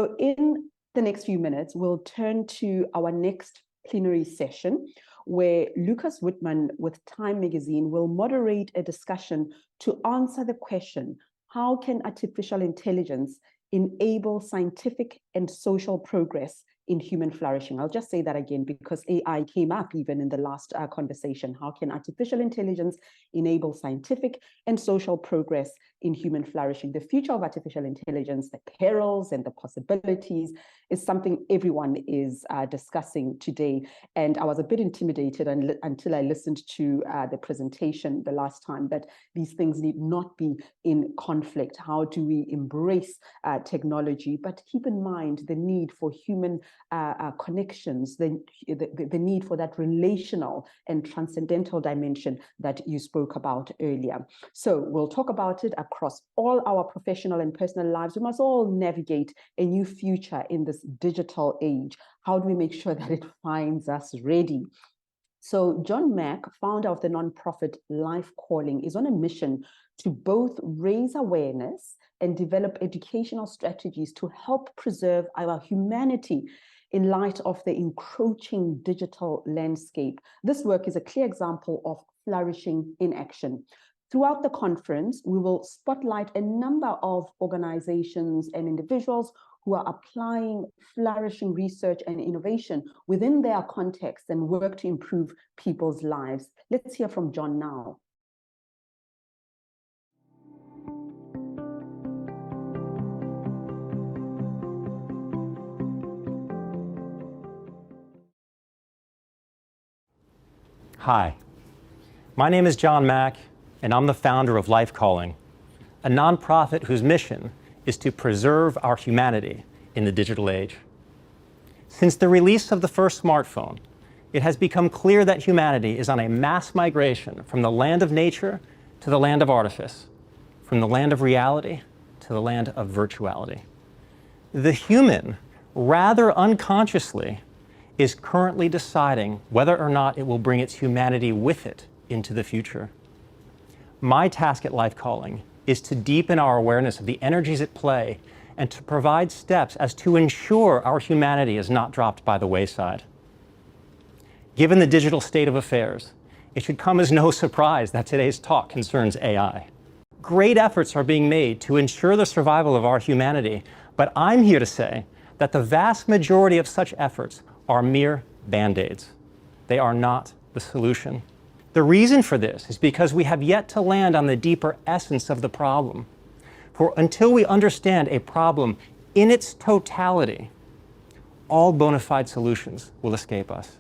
So in the next few minutes, we'll turn to our next plenary session, where Lucas Whitman with Time Magazine will moderate a discussion to answer the question, how can artificial intelligence enable scientific and social progress in human flourishing? I'll just say that again because AI came up even in the last conversation. How can artificial intelligence enable scientific and social progress in human flourishing? The future of artificial intelligence, the perils and the possibilities, is something everyone is discussing today. And I was a bit intimidated until I listened to the presentation the last time, that these things need not be in conflict. How do we embrace technology, but keep in mind the need for human connections, the need for that relational and transcendental dimension that you spoke about earlier. So we'll talk about it across all our professional and personal lives. We must all navigate a new future in this digital age. How do we make sure that it finds us ready? So John Mack, founder of the nonprofit Life Calling, is on a mission to both raise awareness and develop educational strategies to help preserve our humanity in light of the encroaching digital landscape. This work is a clear example of flourishing in action. Throughout the conference, we will spotlight a number of organizations and individuals who are applying flourishing research and innovation within their context and work to improve people's lives. Let's hear from John now. Hi, my name is John Mack, and I'm the founder of Life Calling, a nonprofit whose mission is to preserve our humanity in the digital age. Since the release of the first smartphone, it has become clear that humanity is on a mass migration from the land of nature to the land of artifice, from the land of reality to the land of virtuality. The human, rather unconsciously, is currently deciding whether or not it will bring its humanity with it into the future. My task at Life Calling is to deepen our awareness of the energies at play and to provide steps as to ensure our humanity is not dropped by the wayside. Given the digital state of affairs, it should come as no surprise that today's talk concerns AI. Great efforts are being made to ensure the survival of our humanity, but I'm here to say that the vast majority of such efforts are mere band-aids. They are not the solution. The reason for this is because we have yet to land on the deeper essence of the problem. For until we understand a problem in its totality, all bona fide solutions will escape us.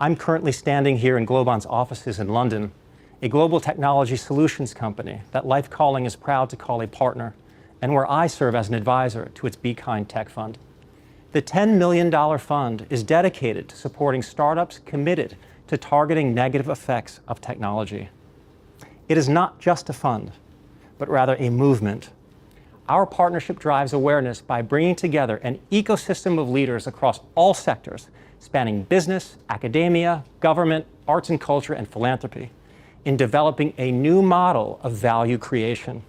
I'm currently standing here in Globant's offices in London, a global technology solutions company that Life Calling is proud to call a partner, and where I serve as an advisor to its Be Kind Tech Fund. The $10 million fund is dedicated to supporting startups committed to targeting negative effects of technology. It is not just a fund, but rather a movement. Our partnership drives awareness by bringing together an ecosystem of leaders across all sectors, spanning business, academia, government, arts and culture, and philanthropy, in developing a new model of value creation.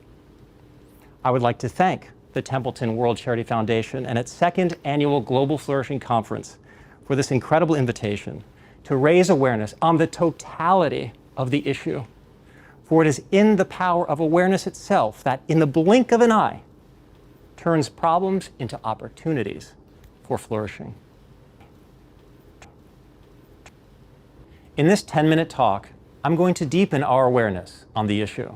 I would like to thank the Templeton World Charity Foundation and its second annual Global Flourishing Conference for this incredible invitation to raise awareness on the totality of the issue. For it is in the power of awareness itself that, in the blink of an eye, turns problems into opportunities for flourishing. In this 10-minute talk, I'm going to deepen our awareness on the issue.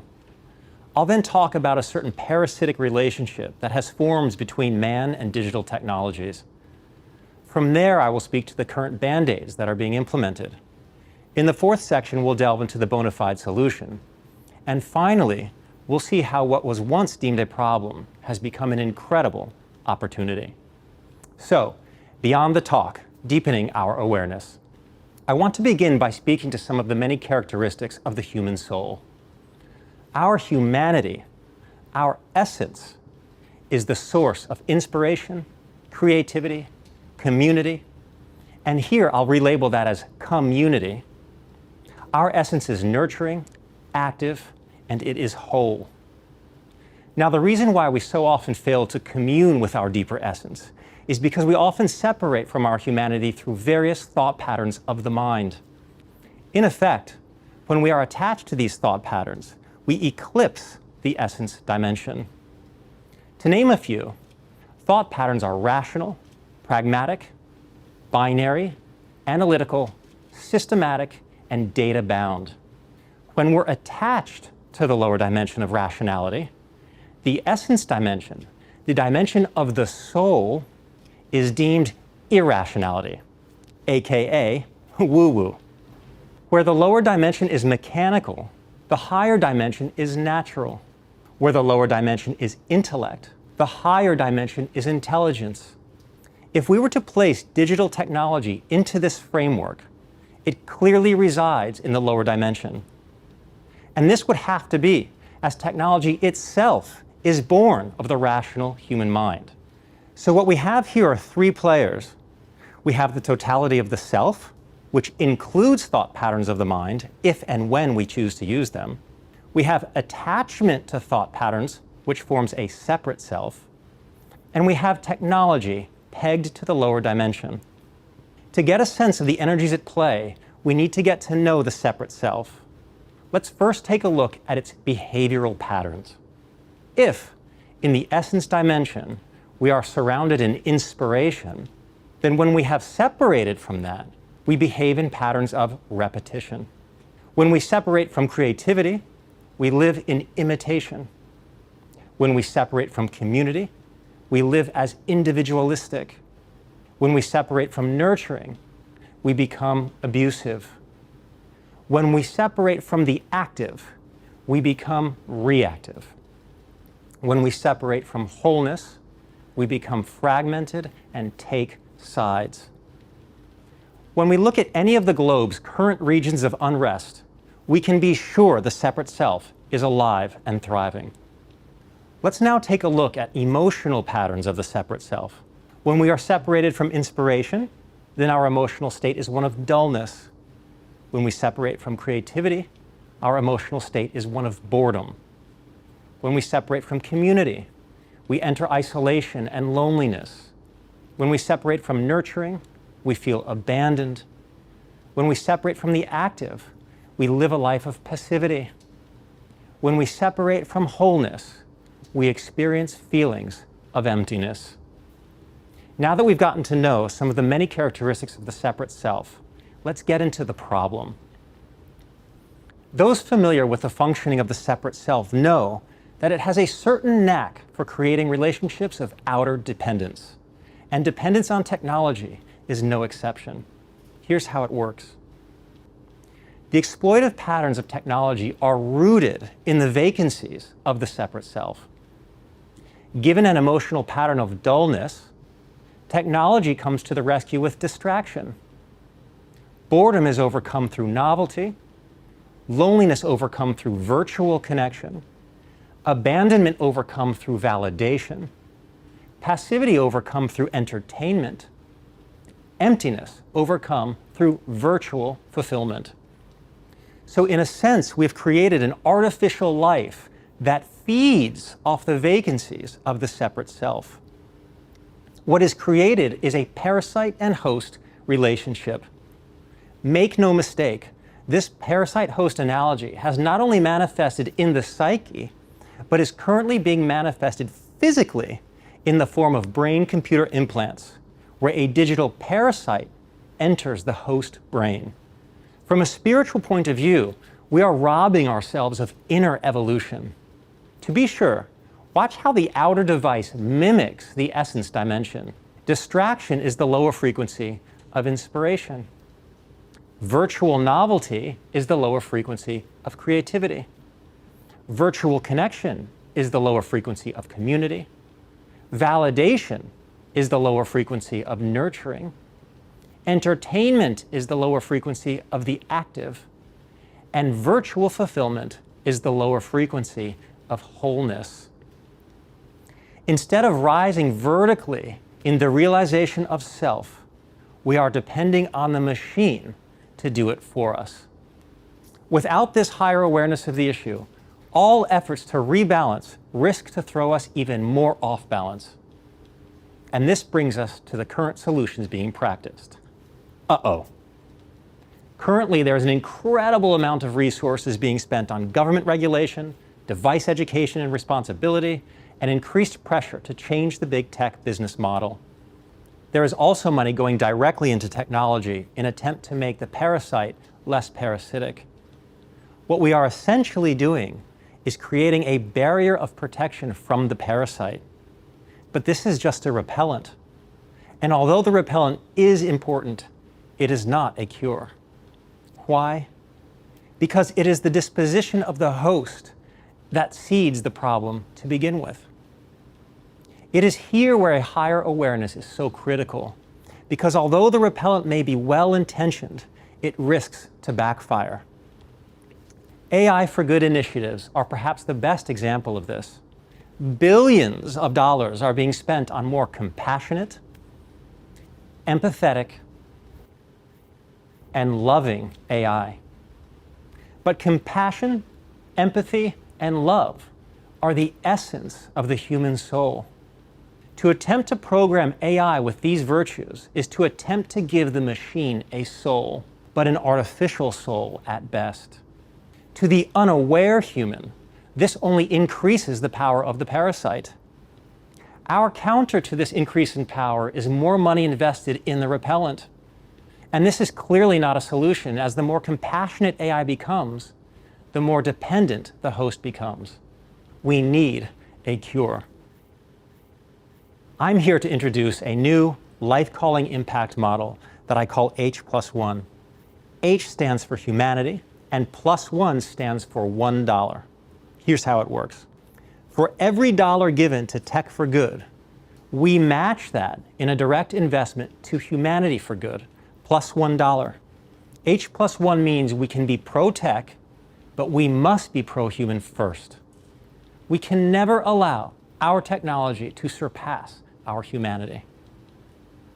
I'll then talk about a certain parasitic relationship that has formed between man and digital technologies. From there, I will speak to the current band-aids that are being implemented. In the fourth section, we'll delve into the bona fide solution. And finally, we'll see how what was once deemed a problem has become an incredible opportunity. So, beyond the talk, deepening our awareness. I want to begin by speaking to some of the many characteristics of the human soul. Our humanity, our essence, is the source of inspiration, creativity, community, and here I'll relabel that as community. Our essence is nurturing, active, and it is whole. Now, the reason why we so often fail to commune with our deeper essence is because we often separate from our humanity through various thought patterns of the mind. In effect, when we are attached to these thought patterns, we eclipse the essence dimension. To name a few, thought patterns are rational, pragmatic, binary, analytical, systematic, and data-bound. When we're attached to the lower dimension of rationality, the essence dimension, the dimension of the soul, is deemed irrationality, aka woo-woo. Where the lower dimension is mechanical, the higher dimension is natural. Where the lower dimension is intellect, the higher dimension is intelligence. If we were to place digital technology into this framework, it clearly resides in the lower dimension. And this would have to be, as technology itself is born of the rational human mind. So what we have here are three players. We have the totality of the self, which includes thought patterns of the mind, if and when we choose to use them. We have attachment to thought patterns, which forms a separate self. And we have technology pegged to the lower dimension. To get a sense of the energies at play, we need to get to know the separate self. Let's first take a look at its behavioral patterns. If, in the essence dimension, we are surrounded in inspiration, then when we have separated from that, we behave in patterns of repetition. When we separate from creativity, we live in imitation. When we separate from community, we live as individualistic. When we separate from nurturing, we become abusive. When we separate from the active, we become reactive. When we separate from wholeness, we become fragmented and take sides. When we look at any of the globe's current regions of unrest, we can be sure the separate self is alive and thriving. Let's now take a look at emotional patterns of the separate self. When we are separated from inspiration, then our emotional state is one of dullness. When we separate from creativity, our emotional state is one of boredom. When we separate from community, we enter isolation and loneliness. When we separate from nurturing, we feel abandoned. When we separate from the active, we live a life of passivity. When we separate from wholeness, we experience feelings of emptiness. Now that we've gotten to know some of the many characteristics of the separate self, let's get into the problem. Those familiar with the functioning of the separate self know that it has a certain knack for creating relationships of outer dependence. And dependence on technology is no exception. Here's how it works. The exploitive patterns of technology are rooted in the vacancies of the separate self. Given an emotional pattern of dullness, technology comes to the rescue with distraction. Boredom is overcome through novelty, loneliness overcome through virtual connection, abandonment overcome through validation, passivity overcome through entertainment, emptiness overcome through virtual fulfillment. So in a sense, we've created an artificial life that feeds off the vacancies of the separate self. What is created is a parasite and host relationship. Make no mistake, this parasite-host analogy has not only manifested in the psyche, but is currently being manifested physically in the form of brain-computer implants, where a digital parasite enters the host brain. From a spiritual point of view, we are robbing ourselves of inner evolution. To be sure, watch how the outer device mimics the essence dimension. Distraction is the lower frequency of inspiration. Virtual novelty is the lower frequency of creativity. Virtual connection is the lower frequency of community. Validation is the lower frequency of nurturing. Entertainment is the lower frequency of the active. And virtual fulfillment is the lower frequency of wholeness. Instead of rising vertically in the realization of self, we are depending on the machine to do it for us. Without this higher awareness of the issue, all efforts to rebalance risk to throw us even more off balance. And this brings us to the current solutions being practiced. Uh-oh. Currently, there's an incredible amount of resources being spent on government regulation, device education and responsibility, and increased pressure to change the big tech business model. There is also money going directly into technology in an attempt to make the parasite less parasitic. What we are essentially doing is creating a barrier of protection from the parasite. But this is just a repellent. And although the repellent is important, it is not a cure. Why? Because it is the disposition of the host that seeds the problem to begin with. It is here where a higher awareness is so critical, because although the repellent may be well-intentioned, it risks to backfire. AI for Good initiatives are perhaps the best example of this. Billions of dollars are being spent on more compassionate, empathetic, and loving AI. But compassion, empathy, and love are the essence of the human soul. To attempt to program AI with these virtues is to attempt to give the machine a soul, but an artificial soul at best. To the unaware human, this only increases the power of the parasite. Our counter to this increase in power is more money invested in the repellent. And this is clearly not a solution, as the more compassionate AI becomes, the more dependent the host becomes. We need a cure. I'm here to introduce a new life-calling impact model that I call H+1. H stands for humanity, and +1 stands for $1. Here's how it works. For every dollar given to tech for good, we match that in a direct investment to humanity for good, +$1. H+1 means we can be pro-tech, but we must be pro-human first. We can never allow our technology to surpass our humanity.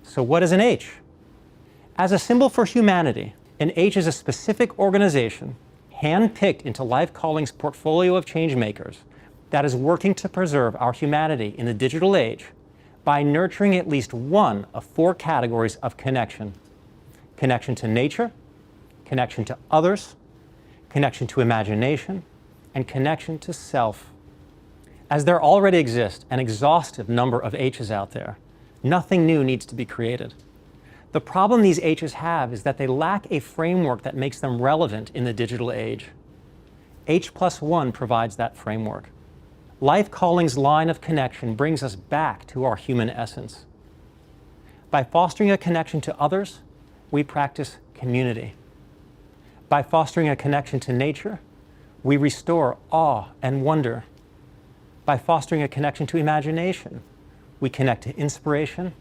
So what is an H? As a symbol for humanity, an H is a specific organization hand-picked into Life Calling's portfolio of change makers that is working to preserve our humanity in the digital age by nurturing at least one of 4 categories of connection: connection to nature, connection to others, connection to imagination, and connection to self. As there already exists an exhaustive number of H's out there, nothing new needs to be created. The problem these H's have is that they lack a framework that makes them relevant in the digital age. H+1 provides that framework. Life Calling's line of connection brings us back to our human essence. By fostering a connection to others, we practice community. By fostering a connection to nature, we restore awe and wonder. By fostering a connection to imagination, we connect to inspiration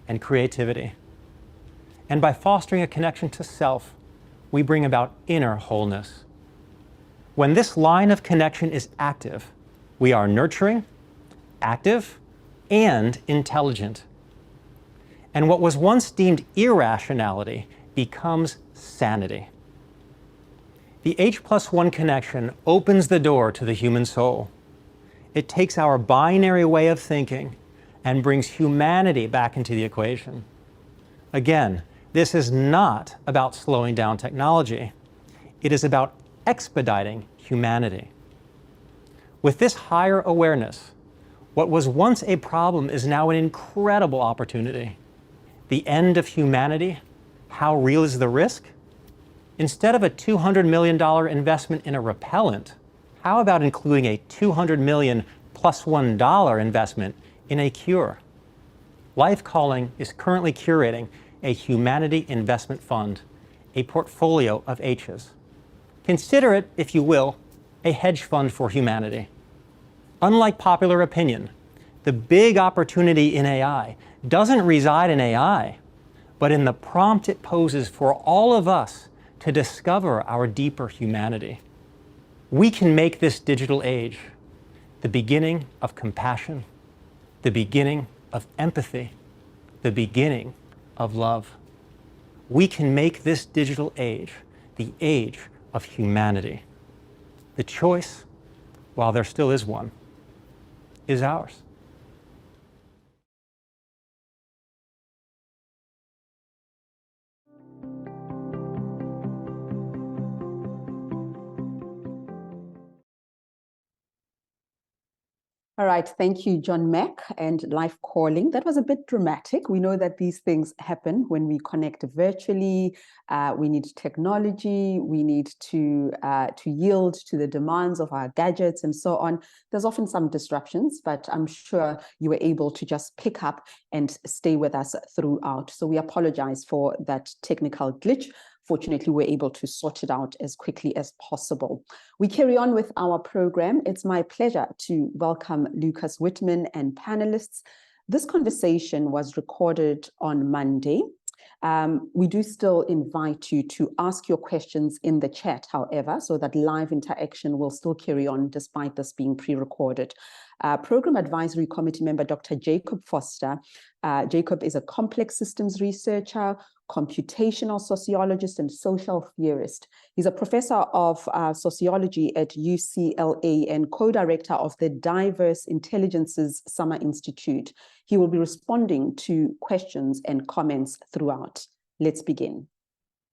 and creativity. And by fostering a connection to self, we bring about inner wholeness. When this line of connection is active, we are nurturing, active, and intelligent. And what was once deemed irrationality becomes sanity. The H+1 connection opens the door to the human soul. It takes our binary way of thinking and brings humanity back into the equation. Again, this is not about slowing down technology. It is about expediting humanity. With this higher awareness, what was once a problem is now an incredible opportunity. The end of humanity? How real is the risk? Instead of a $200 million investment in a repellent, how about including a $200 million +$1 investment in a cure? Life Calling is currently curating a Humanity Investment Fund, a portfolio of H's. Consider it, if you will, a hedge fund for humanity. Unlike popular opinion, the big opportunity in AI doesn't reside in AI, but in the prompt it poses for all of us to discover our deeper humanity. We can make this digital age the beginning of compassion, the beginning of empathy, the beginning of love. We can make this digital age the age of humanity. The choice while there still is one, is ours. All right, thank you, John Mack and live calling. That was a bit dramatic. We know that these things happen when we connect virtually. We need technology. We need to yield to the demands of our gadgets and so on. There's often some disruptions, but I'm sure you were able to just pick up and stay with us throughout. So we apologize for that technical glitch. Fortunately, we're able to sort it out as quickly as possible. We carry on with our program. It's my pleasure to welcome Lucas Whitman and panelists. This conversation was recorded on Monday. We do still invite you to ask your questions in the chat, however, so that live interaction will still carry on despite this being pre-recorded. Program Advisory Committee member Dr. Jacob Foster. Jacob is a complex systems researcher, computational sociologist, and social theorist. He's a professor of sociology at UCLA and co-director of the Diverse Intelligences Summer Institute. He will be responding to questions and comments throughout. Let's begin.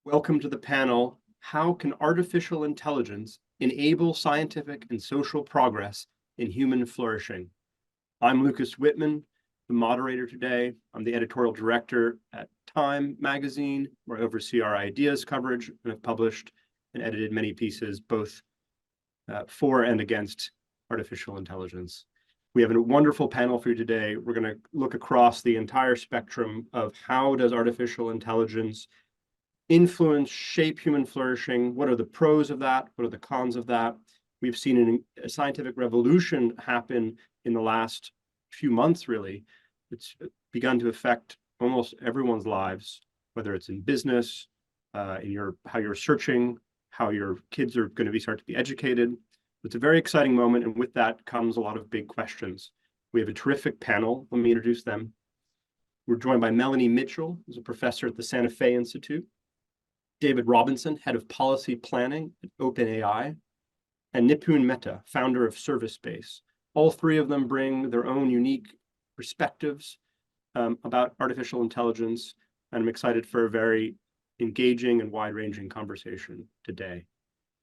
Welcome to the panel, How Can Artificial Intelligence Enable Scientific and Social Progress in Human Flourishing? I'm Lucas Whitman, the moderator today. I'm the editorial director at Time magazine, where I oversee our ideas coverage and have published and edited many pieces, both for and against artificial intelligence. We have a wonderful panel for you today. We're going to look across the entire spectrum of how does artificial intelligence influence, shape human flourishing? What are the pros of that? What are the cons of that? We've seen a scientific revolution happen in the last few months, really. It's begun to affect almost everyone's lives, whether it's in business, in how you're searching, how your kids are going to start to be educated. It's a very exciting moment, and with that comes a lot of big questions. We have a terrific panel. Let me introduce them. We're joined by Melanie Mitchell, who's a professor at the Santa Fe Institute, David Robinson, head of policy planning at OpenAI, and Nipun Mehta, founder of ServiceSpace. All three of them bring their own unique perspectives about artificial intelligence, and I'm excited for a very engaging and wide-ranging conversation today.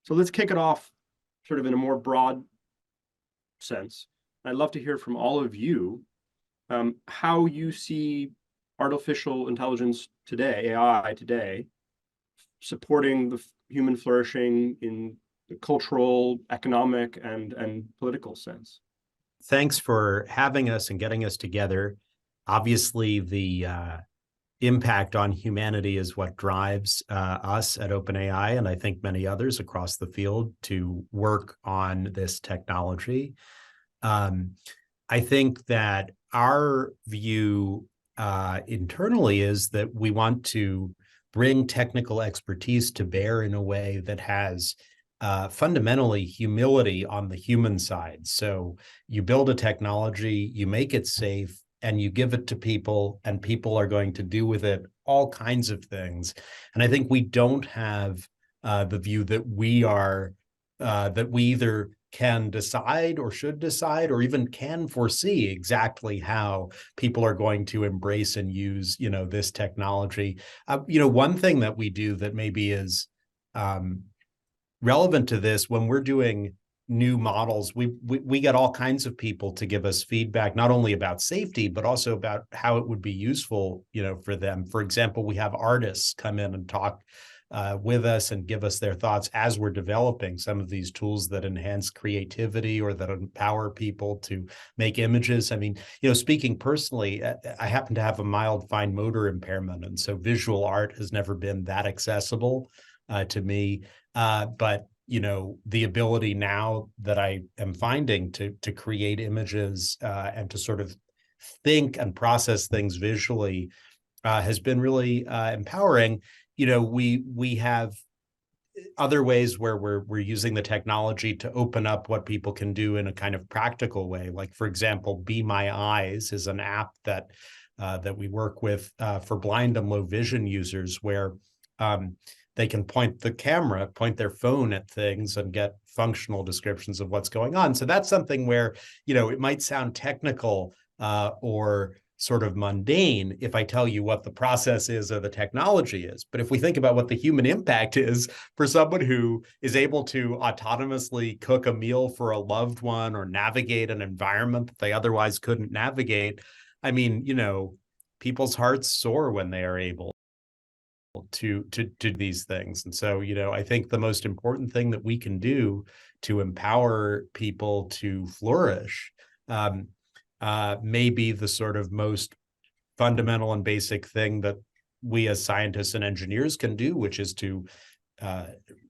So let's kick it off sort of in a more broad sense. I'd love to hear from all of you how you see artificial intelligence today, AI today, supporting the human flourishing in the cultural, economic, and political sense. Thanks for having us and getting us together. Obviously, the impact on humanity is what drives us at OpenAI, and I think many others across the field to work on this technology. I think that our view internally is that we want to bring technical expertise to bear in a way that has fundamentally humility on the human side. So you build a technology, you make it safe, and you give it to people, and people are going to do with it all kinds of things. And I think we don't have the view that we either can decide or should decide or even can foresee exactly how people are going to embrace and use, this technology. One thing that we do that maybe is relevant to this, when we're doing new models, we get all kinds of people to give us feedback, not only about safety, but also about how it would be useful, for them. For example, we have artists come in and talk with us and give us their thoughts as we're developing some of these tools that enhance creativity or that empower people to make images. I mean, speaking personally, I happen to have a mild fine motor impairment, and so visual art has never been that accessible to me. But the ability now that I am finding to create images and to sort of think and process things visually has been really empowering. We have other ways where we're using the technology to open up what people can do in a kind of practical way. Like, for example, Be My Eyes is an app that we work with for blind and low vision users, where they can point their phone at things and get functional descriptions of what's going on. So that's something where, it might sound technical or sort of mundane if I tell you what the process is or the technology is. But if we think about what the human impact is for someone who is able to autonomously cook a meal for a loved one or navigate an environment that they otherwise couldn't navigate, I mean, people's hearts soar when they are able to do these things. And so, I think the most important thing that we can do to empower people to flourish may be the sort of most fundamental and basic thing that we as scientists and engineers can do, which is to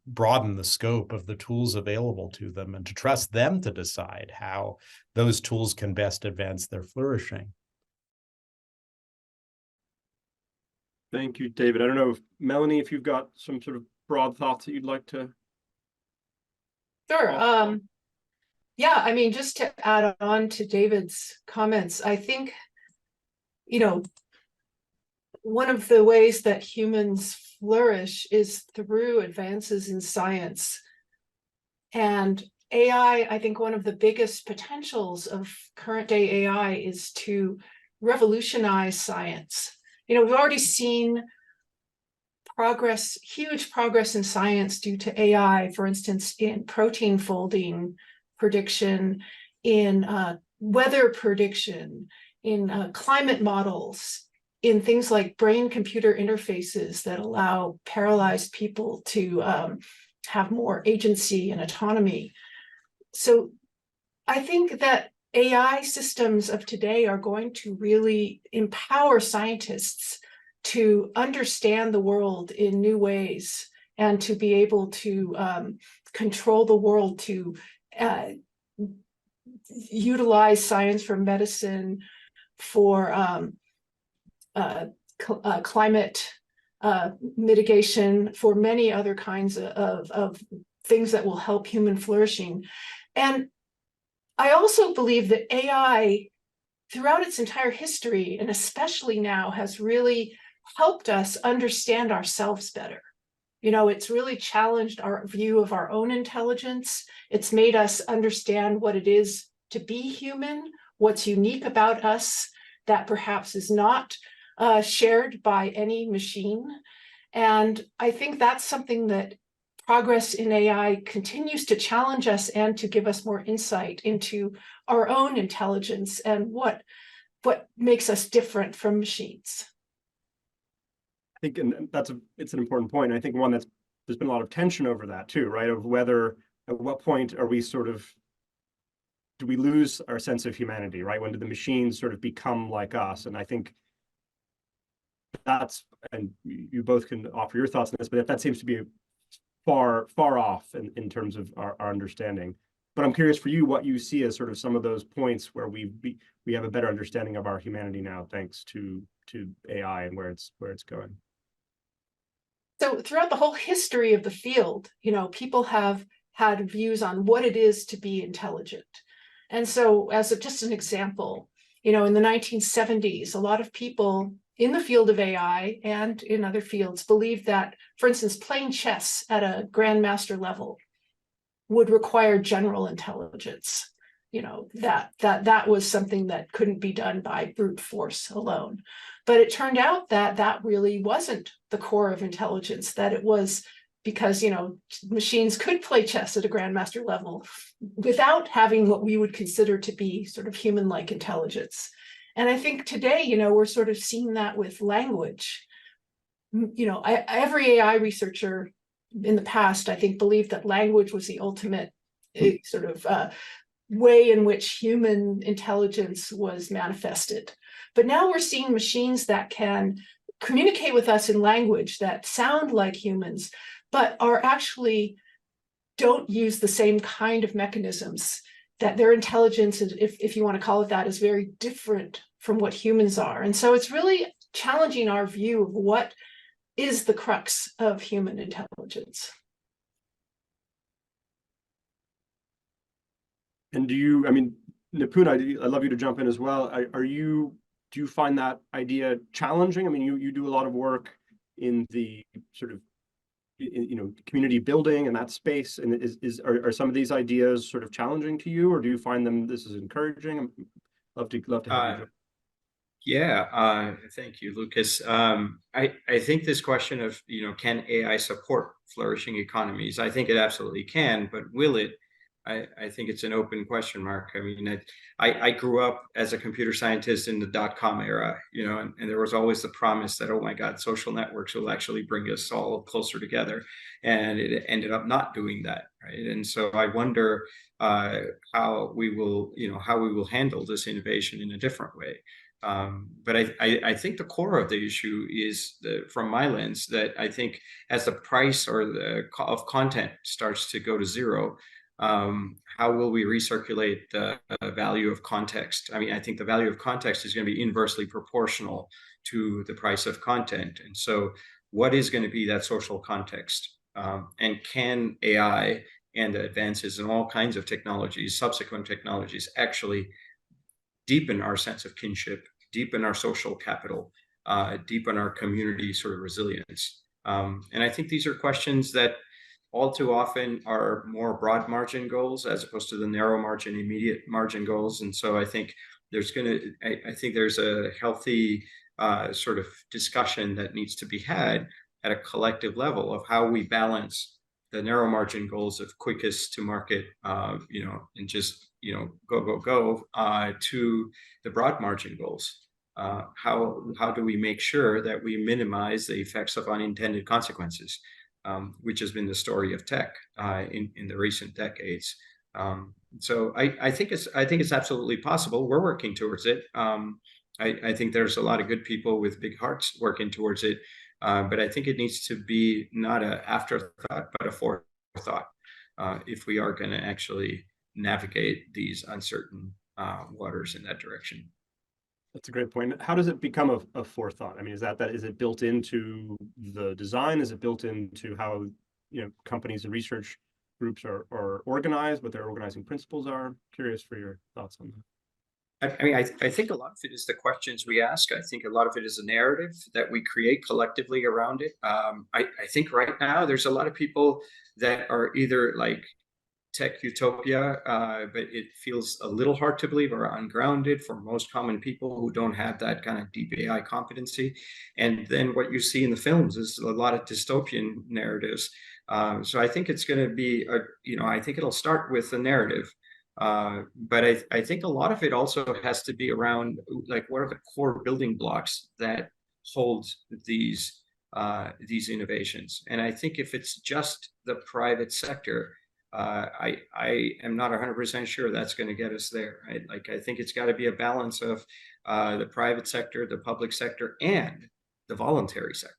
broaden the scope of the tools available to them and to trust them to decide how those tools can best advance their flourishing. Thank you, David. I don't know if Melanie, if you've got some sort of broad thoughts that you'd like to. Sure. Yeah, I mean, just to add on to David's comments, I think, one of the ways that humans flourish is through advances in science. And AI, I think one of the biggest potentials of current day AI is to revolutionize science. We've already seen huge progress in science due to AI, for instance, in protein folding prediction, in weather prediction, in climate models, in things like brain-computer interfaces that allow paralyzed people to have more agency and autonomy. So I think that AI systems of today are going to really empower scientists to understand the world in new ways and to be able to control the world, to utilize science for medicine, for climate mitigation, for many other kinds of things that will help human flourishing. And I also believe that AI, throughout its entire history, and especially now, has really helped us understand ourselves better. It's really challenged our view of our own intelligence. It's made us understand what it is to be human, what's unique about us that perhaps is not shared by any machine. And I think that's something that progress in AI continues to challenge us and to give us more insight into our own intelligence and what makes us different from machines. I think, and it's an important point. I think one there's been a lot of tension over that too, right? Of whether, at what point are we do we lose our sense of humanity, right? When do the machines sort of become like us? And I think and you both can offer your thoughts on this, but that seems to be far off in terms of our understanding. But I'm curious for you what you see as sort of some of those points where we have a better understanding of our humanity now, thanks to AI and where it's going. So throughout the whole history of the field, people have had views on what it is to be intelligent. And so as just an example, in the 1970s, a lot of people in the field of AI and in other fields believed that, for instance, playing chess at a grandmaster level would require general intelligence. That was something that couldn't be done by brute force alone. But it turned out that really wasn't the core of intelligence, that it was because, machines could play chess at a grandmaster level without having what we would consider to be sort of human-like intelligence. And I think today, we're sort of seeing that with language. Every AI researcher in the past, I think, believed that language was the ultimate sort of way in which human intelligence was manifested. But now we're seeing machines that can communicate with us in language that sound like humans, but are actually don't use the same kind of mechanisms, that their intelligence, if you want to call it that, is very different from what humans are. And so it's really challenging our view of what is the crux of human intelligence. And Nipun, I'd love you to jump in as well. Do you find that idea challenging? I mean, you do a lot of work in the sort of community building in that space? And are some of these ideas sort of challenging to you, or do you find them this is encouraging? Love to have you. Yeah, thank you, Lucas. I think this question of, can AI support flourishing economies? I think it absolutely can, but will it? I think it's an open question mark. I mean, I grew up as a computer scientist in the dot-com era, and there was always the promise that, oh my God, social networks will actually bring us all closer together. And it ended up not doing that, right? And so I wonder how we will handle this innovation in a different way. But I think the core of the issue is, from my lens, that I think as the price of content starts to go to zero, how will we recirculate the value of context? I mean, I think the value of context is going to be inversely proportional to the price of content. And so what is going to be that social context? And can AI and the advances in all kinds of technologies, subsequent technologies, actually deepen our sense of kinship, deepen our social capital, deepen our community sort of resilience? And I think these are questions that all too often are more broad margin goals as opposed to the narrow margin, immediate margin goals. And so I think there's a healthy sort of discussion that needs to be had at a collective level of how we balance the narrow margin goals of quickest to market, and just, go, to the broad margin goals. How do we make sure that we minimize the effects of unintended consequences, which has been the story of tech in the recent decades. So I think it's absolutely possible. We're working towards it. I think there's a lot of good people with big hearts working towards it, but I think it needs to be not an afterthought, but a forethought, if we are going to actually navigate these uncertain waters in that direction. That's a great point. How does it become a forethought? I mean, is it built into the design? Is it built into how companies and research groups are organized, what their organizing principles are? Curious for your thoughts on that. I mean, I think a lot of it is the questions we ask. I think a lot of it is a narrative that we create collectively around it. I think right now there's a lot of people that are either like tech utopia, but it feels a little hard to believe, or ungrounded for most common people who don't have that kind of deep AI competency. And then what you see in the films is a lot of dystopian narratives. So I think it's going to be, I think it'll start with the narrative. But I think a lot of it also has to be around, like, what are the core building blocks that hold these innovations? And I think if it's just the private sector, I am not 100% sure that's going to get us there. Right? Like, I think it's got to be a balance of the private sector, the public sector, and the voluntary sector.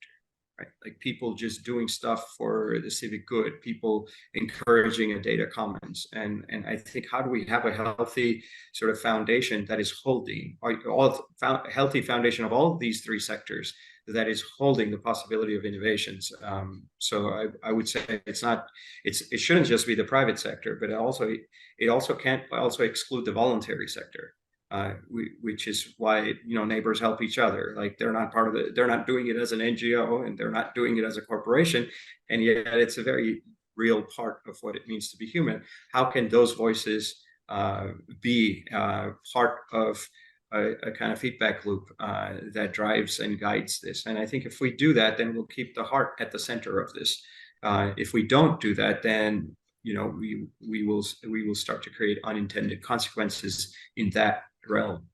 Right? Like, people just doing stuff for the civic good, people encouraging a data commons. And I think, how do we have a healthy sort of foundation that is holding, healthy foundation of all of these three sectors that is holding the possibility of innovations? So I would say it shouldn't just be the private sector, but it also can't also exclude the voluntary sector. Which is why neighbors help each other. Like, they're not doing it as an NGO, and they're not doing it as a corporation, and yet it's a very real part of what it means to be human. How can those voices be part of a kind of feedback loop that drives and guides this? And I think if we do that, then we'll keep the heart at the center of this. If we don't do that, then we will start to create unintended consequences in that realm.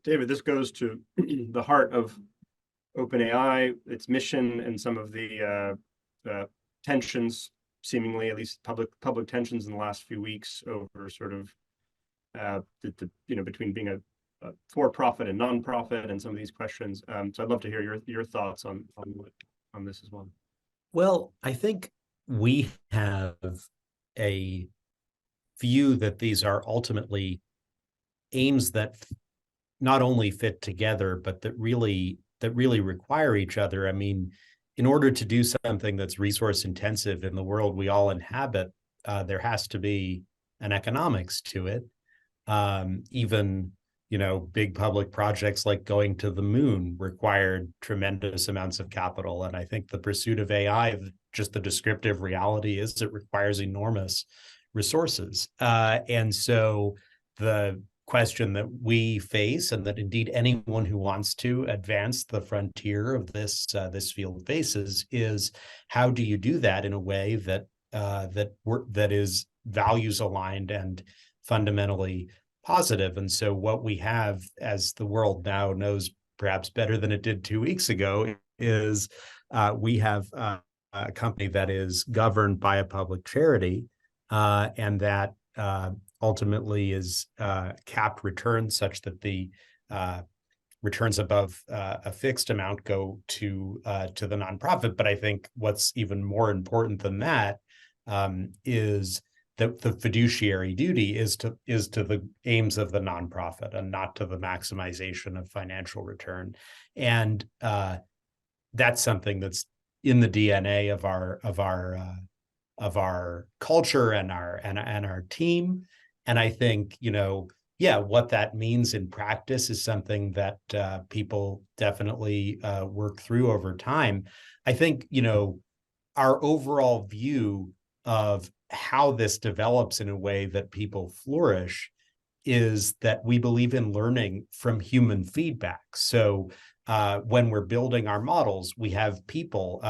David, this goes to the heart of OpenAI, its mission, and some of the tensions, seemingly at least public tensions in the last few weeks over sort of between being a for-profit and non-profit, and some of these questions. So I'd love to hear your thoughts on this as well. Well, I think we have a view that these are ultimately aims that not only fit together, but that really require each other. I mean, in order to do something that's resource intensive in the world we all inhabit, there has to be an economics to it. Even big public projects like going to the moon required tremendous amounts of capital. And I think the pursuit of AI, just the descriptive reality is it requires enormous resources. And so the question that we face, and that indeed anyone who wants to advance the frontier of this field faces, is how do you do that in a way that that is values aligned and fundamentally positive? And so what we have, as the world now knows perhaps better than it did 2 weeks ago, is we have a company that is governed by a public charity, and that ultimately is capped returns such that the returns above a fixed amount go to the nonprofit. But I think what's even more important than that is that the fiduciary duty is to the aims of the nonprofit and not to the maximization of financial return. And that's something that's in the DNA of our culture and our team. And I think, what that means in practice is something that people definitely work through over time. I think, our overall view of how this develops in a way that people flourish is that we believe in learning from human feedback. So when we're building our models, we have people,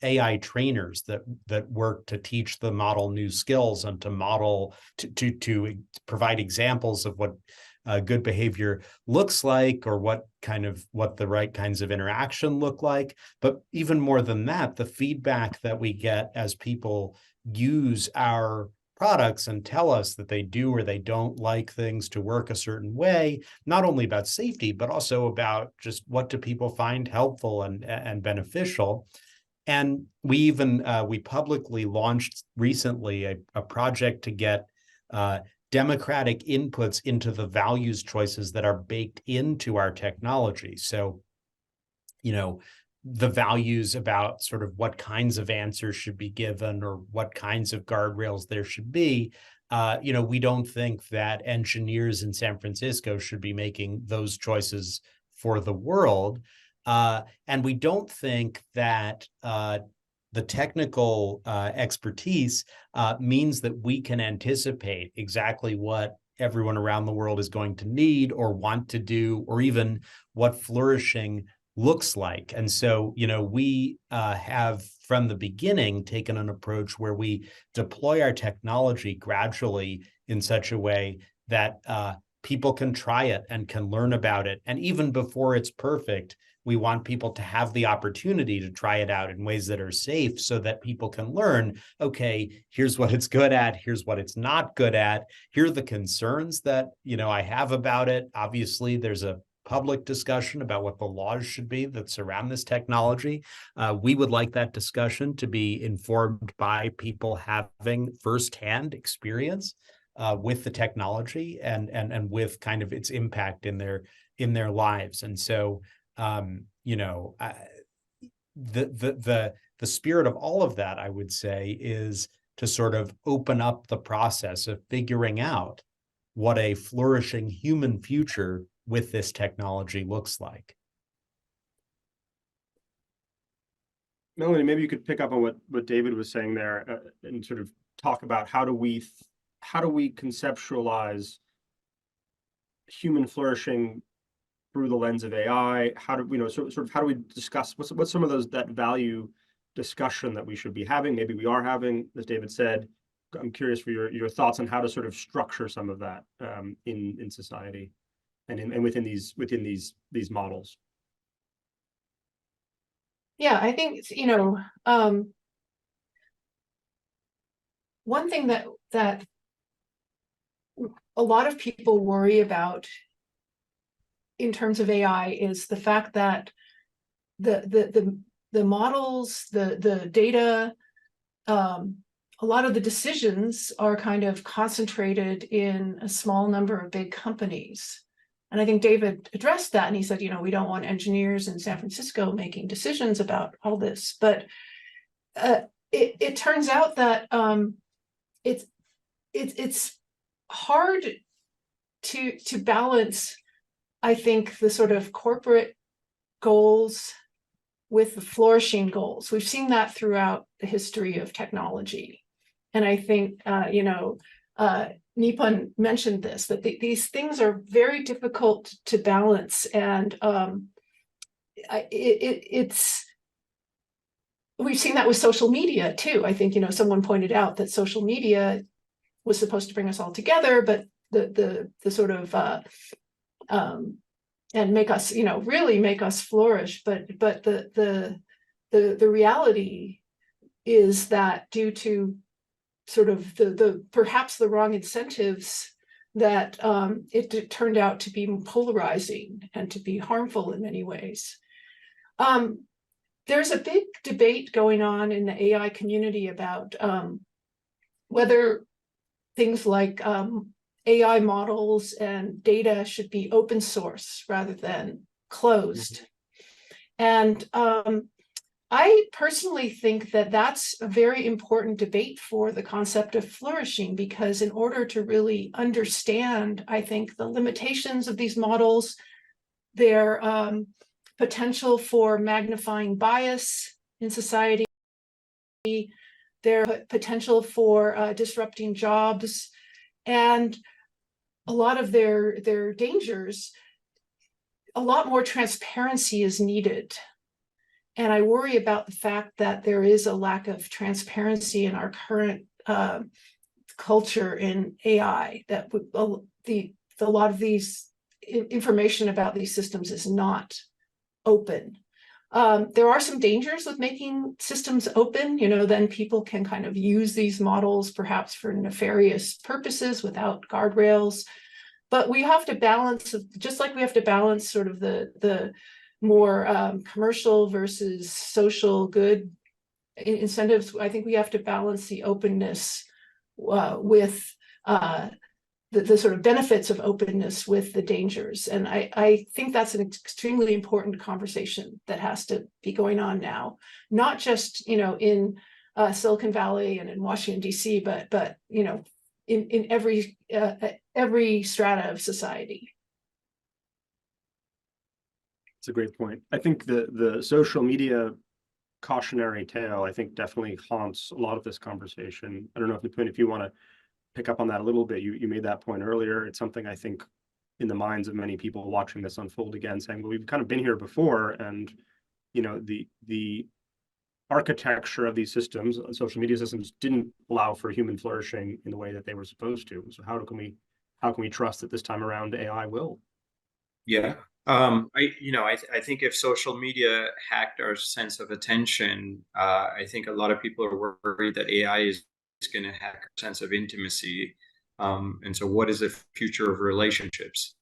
AI trainers that work to teach the model new skills and to model to provide examples of what good behavior looks like, or what the right kinds of interaction look like. But even more than that, the feedback that we get as people use our products and tell us that they do or they don't like things to work a certain way, not only about safety, but also about just what do people find helpful and beneficial. And we even we publicly launched recently a project to get democratic inputs into the values choices that are baked into our technology. So, the values about sort of what kinds of answers should be given or what kinds of guardrails there should be. We don't think that engineers in San Francisco should be making those choices for the world. And we don't think that the technical expertise means that we can anticipate exactly what everyone around the world is going to need or want to do, or even what flourishing looks like. And so, we have from the beginning taken an approach where we deploy our technology gradually in such a way that people can try it and can learn about it. And even before it's perfect, we want people to have the opportunity to try it out in ways that are safe, so that people can learn, okay, here's what it's good at, here's what it's not good at, here are the concerns that, I have about it. Obviously, there's a public discussion about what the laws should be that surround this technology. We would like that discussion to be informed by people having firsthand experience with the technology and with kind of its impact in their lives. And so, the spirit of all of that, I would say, is to sort of open up the process of figuring out what a flourishing human future with this technology looks like. Melanie, maybe you could pick up on what David was saying there, and sort of talk about how do we conceptualize human flourishing through the lens of AI? How do how do we discuss what's some of that value discussion that we should be having? Maybe we are having, as David said. I'm curious for your thoughts on how to sort of structure some of that in society and within these models. Yeah, I think one thing that a lot of people worry about in terms of AI is the fact that the models, the data, a lot of the decisions are kind of concentrated in a small number of big companies. And I think David addressed that, and he said, we don't want engineers in San Francisco making decisions about all this. But it turns out that it's hard to balance I think the sort of corporate goals with the flourishing goals. We've seen that throughout the history of technology. And I think, Nipun mentioned this, that these things are very difficult to balance. And we've seen that with social media too. I think, someone pointed out that social media was supposed to bring us all together, but the sort of, and make us, really make us flourish. But the reality is that due to sort of the perhaps the wrong incentives, that it turned out to be polarizing and to be harmful in many ways. There's a big debate going on in the AI community about whether things like AI models and data should be open source rather than closed. And I personally think that that's a very important debate for the concept of flourishing, because in order to really understand, I think, the limitations of these models, their potential for magnifying bias in society, their potential for disrupting jobs, and a lot of their dangers, a lot more transparency is needed. And I worry about the fact that there is a lack of transparency in our current culture in AI, that a lot of these information about these systems is not open. There are some dangers with making systems open. Then people can kind of use these models perhaps for nefarious purposes without guardrails. But we have to balance, just like we have to balance sort of the more commercial versus social good incentives. I think we have to balance the openness with the sort of benefits of openness with the dangers. And I think that's an extremely important conversation that has to be going on now, not just, in Silicon Valley and in Washington, D.C., but in every strata of society. It's a great point. I think the social media cautionary tale, I think, definitely haunts a lot of this conversation. I don't know if you want to pick up on that a little bit. You made that point earlier. It's something I think in the minds of many people watching this unfold again, saying, well, we've kind of been here before, and the architecture of these systems, social media systems, didn't allow for human flourishing in the way that they were supposed to. So how can we trust that this time around AI will? Yeah. I think if social media hacked our sense of attention, I think a lot of people are worried that AI is going to hack our sense of intimacy. And so what is the future of relationships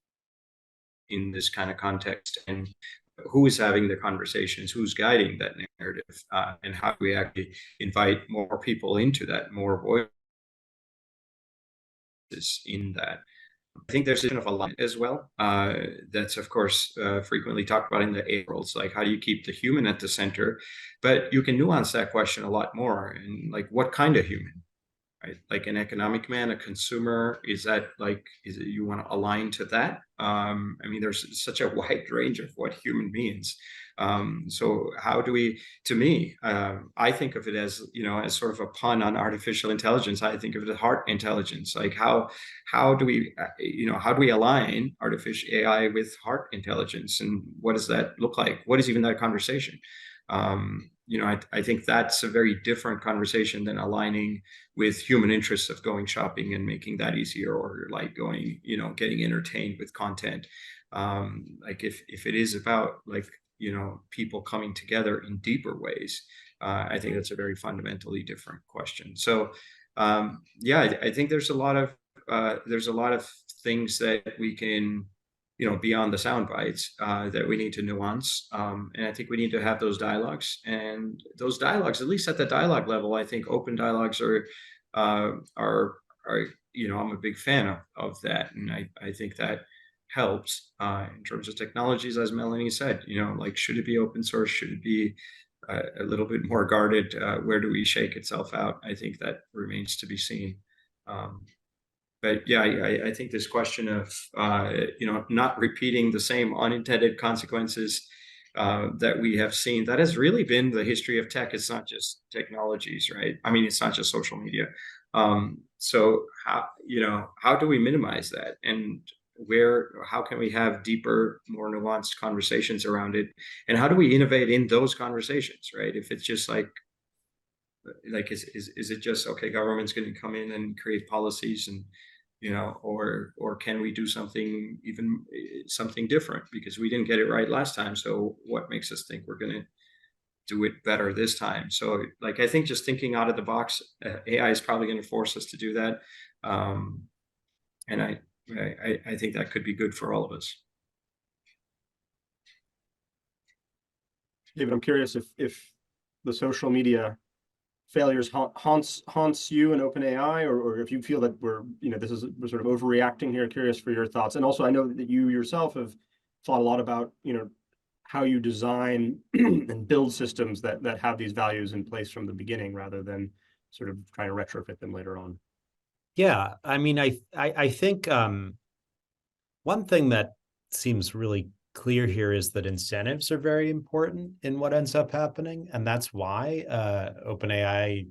in this kind of context? And who is having the conversations? Who's guiding that narrative? And how do we actually invite more people into that, more voices in that? I think there's a kind of a line as well. That's, of course, frequently talked about in the AI worlds, like how do you keep the human at the center? But you can nuance that question a lot more. And like, what kind of human? Right? Like an economic man, a consumer, is it you want to align to that? There's such a wide range of what human means. So how do we, to me, I think of it as, as sort of a pun on artificial intelligence. I think of it as heart intelligence. Like how do we, how do we align artificial AI with heart intelligence? And what does that look like? What is even that conversation? I think that's a very different conversation than aligning with human interests of going shopping and making that easier, or like going, getting entertained with content. Like if it is about people coming together in deeper ways, I think that's a very fundamentally different question. So I think there's a lot of things that we can, beyond the sound bites, that we need to nuance. And I think we need to have those dialogues, and those dialogues, at least at the dialogue level, I think open dialogues are, I'm a big fan of that. And I think that helps in terms of technologies, as Melanie said, should it be open source? Should it be a little bit more guarded? Where do we shake itself out? I think that remains to be seen. but yeah, I think this question of not repeating the same unintended consequences that we have seen, that has really been the history of tech. It's not just technologies, right? I mean, it's not just social media. So how do we minimize that, and how can we have deeper, more nuanced conversations around it, and how do we innovate in those conversations, right? If it's just like is it just okay, government's going to come in and create policies, and or can we do something something different, because we didn't get it right last time, so what makes us think we're going to do it better this time? So I think just thinking out of the box, AI is probably going to force us to do that, and I think that could be good for all of us. David, I'm curious if the social media failures haunts you and OpenAI, or if you feel that we're sort of overreacting here. Curious for your thoughts. And also, I know that you yourself have thought a lot about how you design and build systems that have these values in place from the beginning, rather than sort of trying to retrofit them later on. Yeah, I mean, I think one thing that seems really clear here is that incentives are very important in what ends up happening, and that's why OpenAI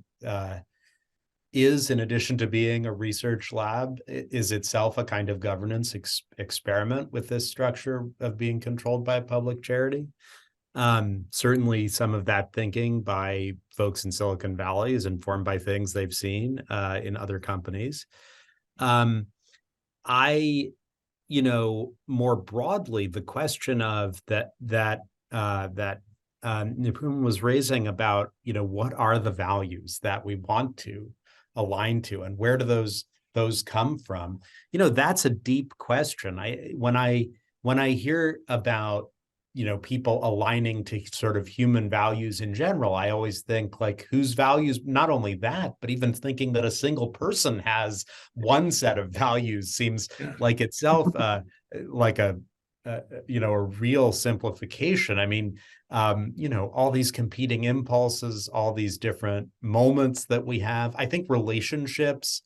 is, in addition to being a research lab, is itself a kind of governance experiment with this structure of being controlled by a public charity. Certainly, some of that thinking by folks in Silicon Valley is informed by things they've seen in other companies. More broadly, the question of that Nipun was raising about, what are the values that we want to align to, and where do those come from? That's a deep question. When I hear about people aligning to sort of human values in general, I always think like, whose values, not only that, but even thinking that a single person has one set of values seems like itself like a real simplification. I mean, all these competing impulses, all these different moments that we have. I think relationships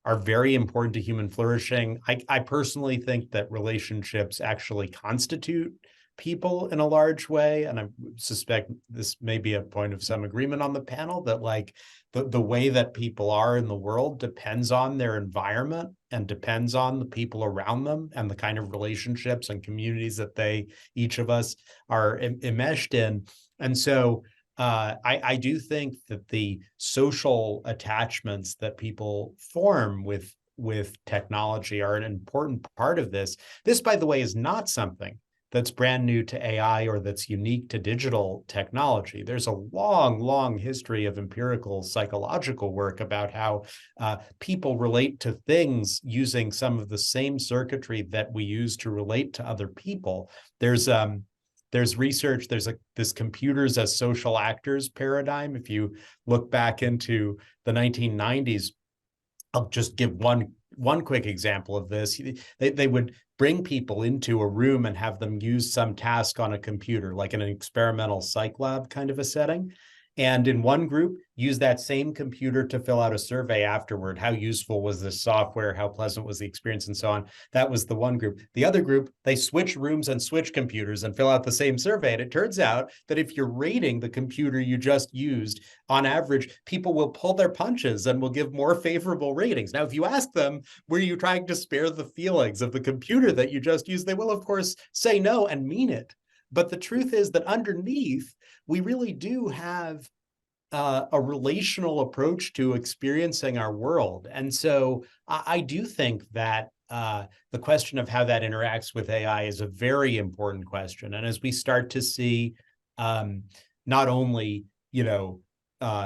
are very important to human flourishing. I personally think that relationships actually constitute people in a large way, and I suspect this may be a point of some agreement on the panel, that like the way that people are in the world depends on their environment and depends on the people around them and the kind of relationships and communities that each of us are enmeshed in. And so I do think that the social attachments that people form with technology are an important part of this. This, by the way, is not something that's brand new to AI or that's unique to digital technology. There's a long, long history of empirical psychological work about how people relate to things using some of the same circuitry that we use to relate to other people. There's research, this computers as social actors paradigm. If you look back into the 1990s, I'll just give one quick example of this. They would bring people into a room and have them use some task on a computer, like in an experimental psych lab kind of a setting. And in one group, use that same computer to fill out a survey afterward. How useful was this software? How pleasant was the experience, and so on? That was the one group. The other group, they switch rooms and switch computers and fill out the same survey. And it turns out that if you're rating the computer you just used, on average, people will pull their punches and will give more favorable ratings. Now, if you ask them, were you trying to spare the feelings of the computer that you just used? They will, of course, say no and mean it. But the truth is that underneath, we really do have a relational approach to experiencing our world. And so I do think that the question of how that interacts with AI is a very important question. And as we start to see not only,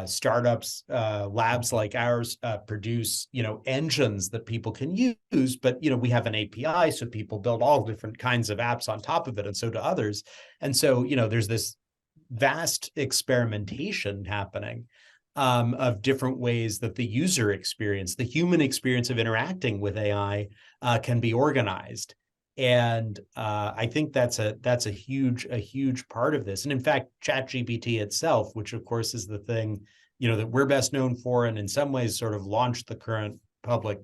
startups, labs like ours produce, engines that people can use, but, we have an API, so people build all different kinds of apps on top of it, and so do others. And so, there's this vast experimentation happening of different ways that the user experience, the human experience of interacting with AI can be organized. And I think that's a huge part of this. And in fact, ChatGPT itself, which of course is the thing, that we're best known for, and in some ways sort of launched the current public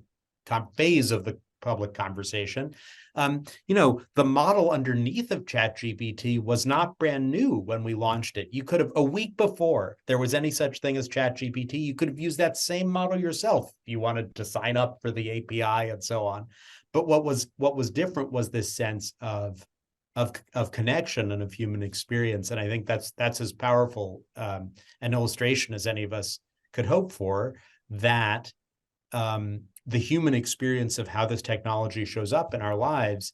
phase of the public conversation. The model underneath of ChatGPT was not brand new when we launched it. You could have, a week before there was any such thing as ChatGPT, you could have used that same model yourself if you wanted to sign up for the API and so on. But what was different was this sense of connection and of human experience. And I think that's as powerful an illustration as any of us could hope for, that the human experience of how this technology shows up in our lives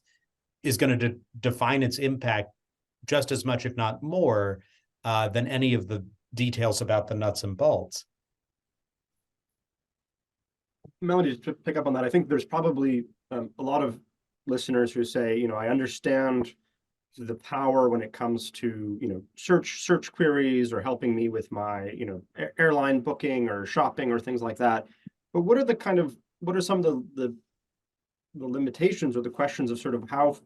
is going to define its impact just as much, if not more, than any of the details about the nuts and bolts. Melody, to pick up on that, I think there's probably a lot of listeners who say, I understand the power when it comes to, search queries or helping me with my, airline booking or shopping or things like that. But what are some of the limitations or the questions of sort of how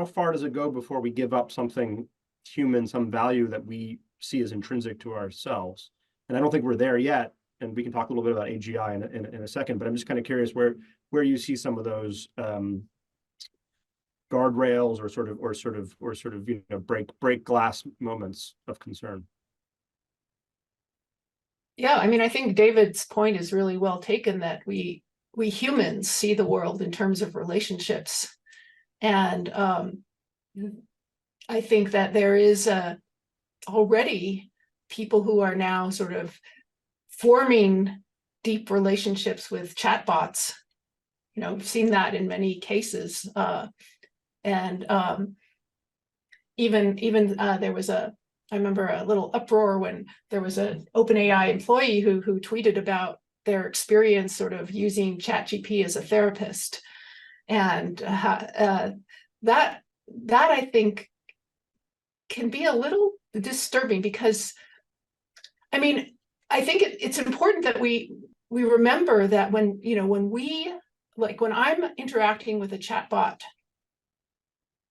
far does it go before we give up something human, some value that we see as intrinsic to ourselves? And I don't think we're there yet. And we can talk a little bit about AGI in a second, but I'm just kind of curious where you see some of those guardrails or sort of break glass moments of concern. Yeah, I mean, I think David's point is really well taken, that we humans see the world in terms of relationships. And I think that there is already people who are now sort of forming deep relationships with chatbots. We've seen that in many cases. And even there was I remember a little uproar when there was an OpenAI employee who tweeted about their experience sort of using ChatGPT as a therapist. And that I think can be a little disturbing, because, I mean, I think it's important that we remember that when I'm interacting with a chatbot,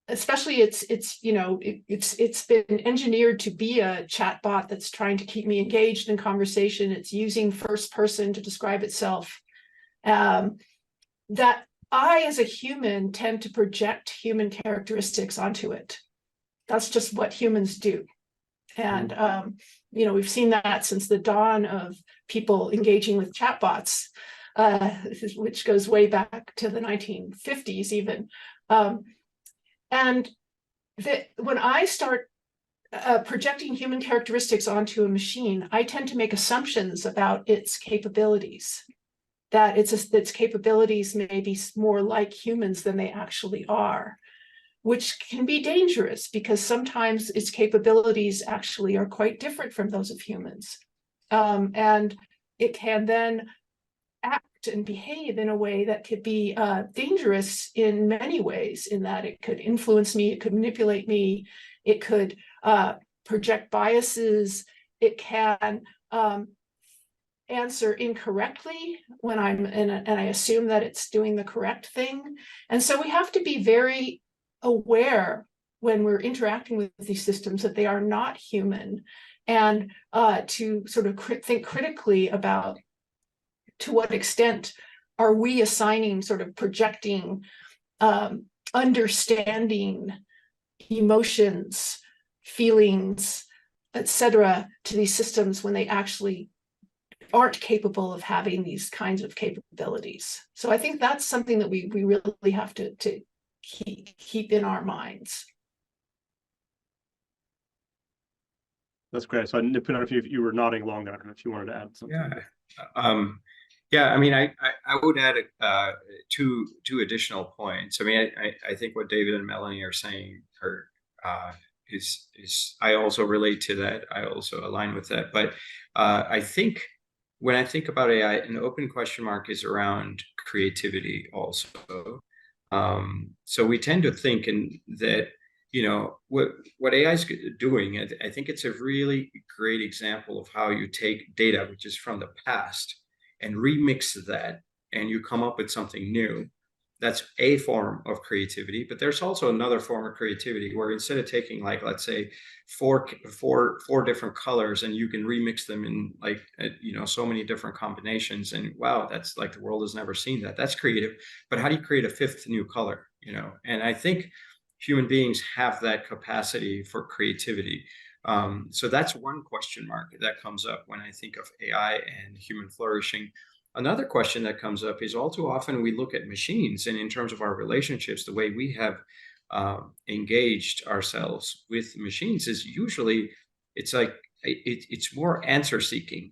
especially it's been engineered to be a chatbot that's trying to keep me engaged in conversation. It's using first person to describe itself. That I, as a human, tend to project human characteristics onto it. That's just what humans do. And we've seen that since the dawn of people engaging with chatbots, which goes way back to the 1950s even. And when I start projecting human characteristics onto a machine, I tend to make assumptions about its capabilities, that its capabilities may be more like humans than they actually are, which can be dangerous because sometimes its capabilities actually are quite different from those of humans. And it can then act and behave in a way that could be dangerous in many ways, in that it could influence me, it could manipulate me, it could project biases, it can answer incorrectly when and I assume that it's doing the correct thing. And so we have to be very aware when we're interacting with these systems that they are not human, and to sort of think critically about to what extent are we assigning, sort of projecting understanding, emotions, feelings, etc., to these systems when they actually aren't capable of having these kinds of capabilities. So I think that's something that we really have to keep in our minds. That's great. So I didn't know if you were nodding along there. I don't know if you wanted to add something. Yeah. I mean, I would add two additional points. I mean, I think what David and Melanie are saying is I also relate to that. I also align with that. But I think when I think about AI, an open question mark is around creativity also. So we tend to think that, what AI is doing, I think it's a really great example of how you take data, which is from the past, and remix that, and you come up with something new. That's a form of creativity, but there's also another form of creativity where instead of taking, like, let's say four different colors, and you can remix them in like so many different combinations, and wow, that's like the world has never seen that. That's creative. But how do you create a fifth new color? And I think human beings have that capacity for creativity. So that's one question mark that comes up when I think of AI and human flourishing. Another question that comes up is all too often we look at machines, and in terms of our relationships, the way we have engaged ourselves with machines is usually it's like it's more answer seeking.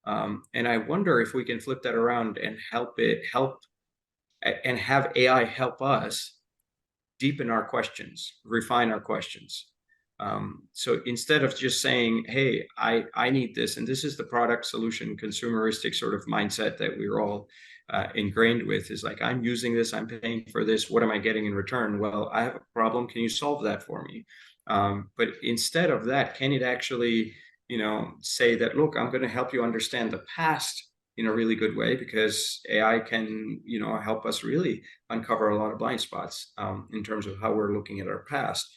And I wonder if we can flip that around and help and have AI help us deepen our questions, refine our questions. So instead of just saying, hey, I need this, and this is the product solution consumeristic sort of mindset that we're all ingrained with, is like, I'm using this, I'm paying for this, what am I getting in return? Well, I have a problem, can you solve that for me? But instead of that, can it actually, say that, look, I'm going to help you understand the past in a really good way, because AI can, help us really uncover a lot of blind spots in terms of how we're looking at our past.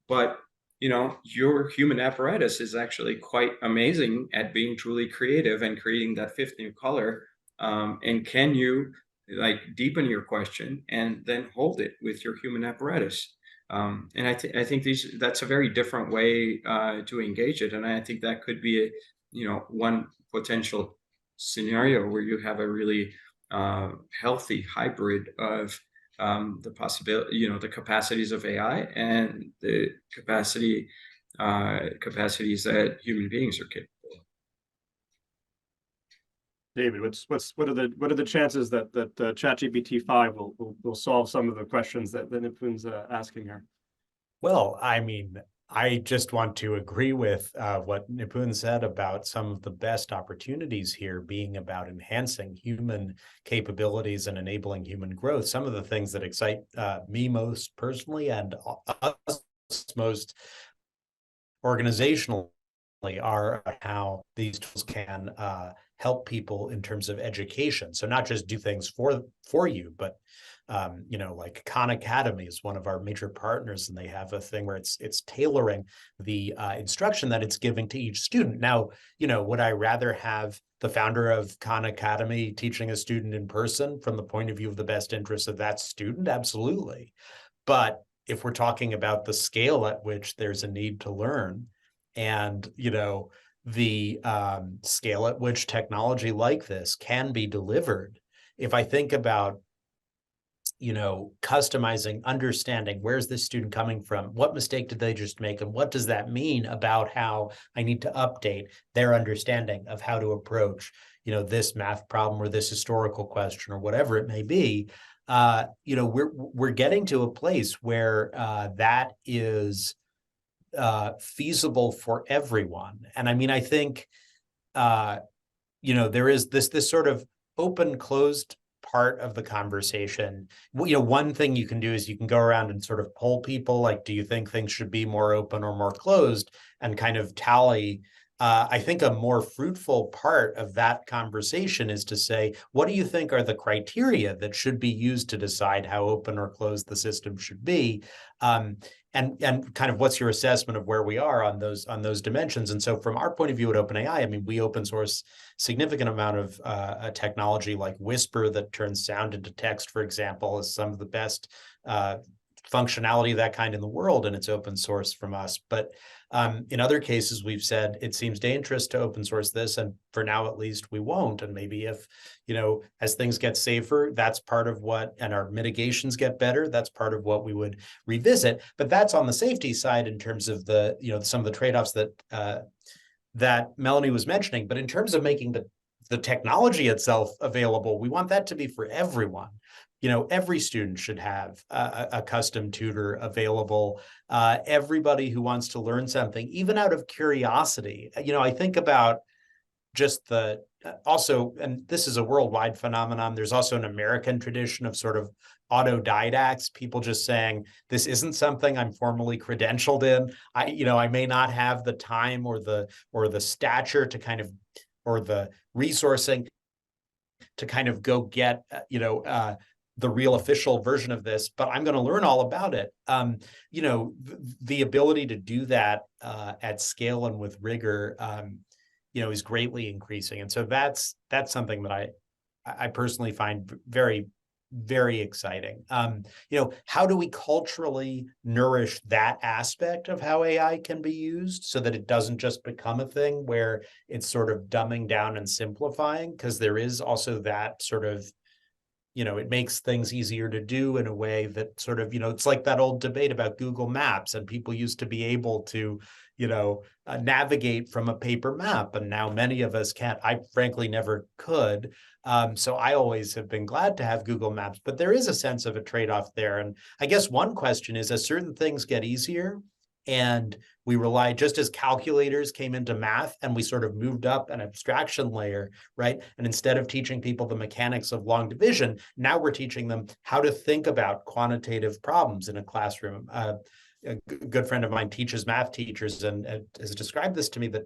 But your human apparatus is actually quite amazing at being truly creative and creating that fifth new color. And can you like deepen your question and then hold it with your human apparatus? And I think that's a very different way to engage it. And I think that could be one potential scenario where you have a really healthy hybrid of the possibility, the capacities of AI and the capacities that human beings are capable of. David, what are the chances that ChatGPT 5 will solve some of the questions that Nipun's asking here? Well, I mean, I just want to agree with what Nipun said about some of the best opportunities here being about enhancing human capabilities and enabling human growth. Some of the things that excite me most personally and us most organizationally are how these tools can help people in terms of education. So not just do things for you, but like Khan Academy is one of our major partners, and they have a thing where it's tailoring the instruction that it's giving to each student. Now, would I rather have the founder of Khan Academy teaching a student in person from the point of view of the best interest of that student? Absolutely. But if we're talking about the scale at which there's a need to learn, and the scale at which technology like this can be delivered, if I think about customizing, understanding where's this student coming from, what mistake did they just make, and what does that mean about how I need to update their understanding of how to approach this math problem or this historical question or whatever it may be. We're getting to a place where that is feasible for everyone. And I mean, I think there is this sort of open closed part of the conversation. One thing you can do is you can go around and sort of poll people, like, do you think things should be more open or more closed, and kind of tally. I think a more fruitful part of that conversation is to say, what do you think are the criteria that should be used to decide how open or closed the system should be? And kind of what's your assessment of where we are on those dimensions? And so from our point of view at OpenAI, I mean, we open source significant amount of a technology like Whisper that turns sound into text, for example, is some of the best functionality of that kind in the world, and it's open source from us. But in other cases, we've said it seems dangerous to open source this, and for now at least we won't. And maybe if as things get safer, that's part of what, and our mitigations get better, that's part of what we would revisit. But that's on the safety side in terms of the some of the trade-offs that Melanie was mentioning. But in terms of making the technology itself available, we want that to be for everyone. Every student should have a custom tutor available. Everybody who wants to learn something, even out of curiosity. I think about just also, and this is a worldwide phenomenon, there's also an American tradition of sort of autodidacts, people just saying, this isn't something I'm formally credentialed in. I may not have the time or the stature to kind of, or the resourcing to kind of go get, the real official version of this, but I'm going to learn all about it. The ability to do that at scale and with rigor, is greatly increasing. And so that's something that I personally find very, very exciting. How do we culturally nourish that aspect of how AI can be used so that it doesn't just become a thing where it's sort of dumbing down and simplifying? Because there is also that sort of, it makes things easier to do in a way that sort of, it's like that old debate about Google Maps, and people used to be able to, navigate from a paper map. And now many of us can't. I frankly never could. So I always have been glad to have Google Maps, but there is a sense of a trade-off there. And I guess one question is, as certain things get easier and we rely, just as calculators came into math and we sort of moved up an abstraction layer, right? And instead of teaching people the mechanics of long division, now we're teaching them how to think about quantitative problems in a classroom. A good friend of mine teaches math teachers and has described this to me, that,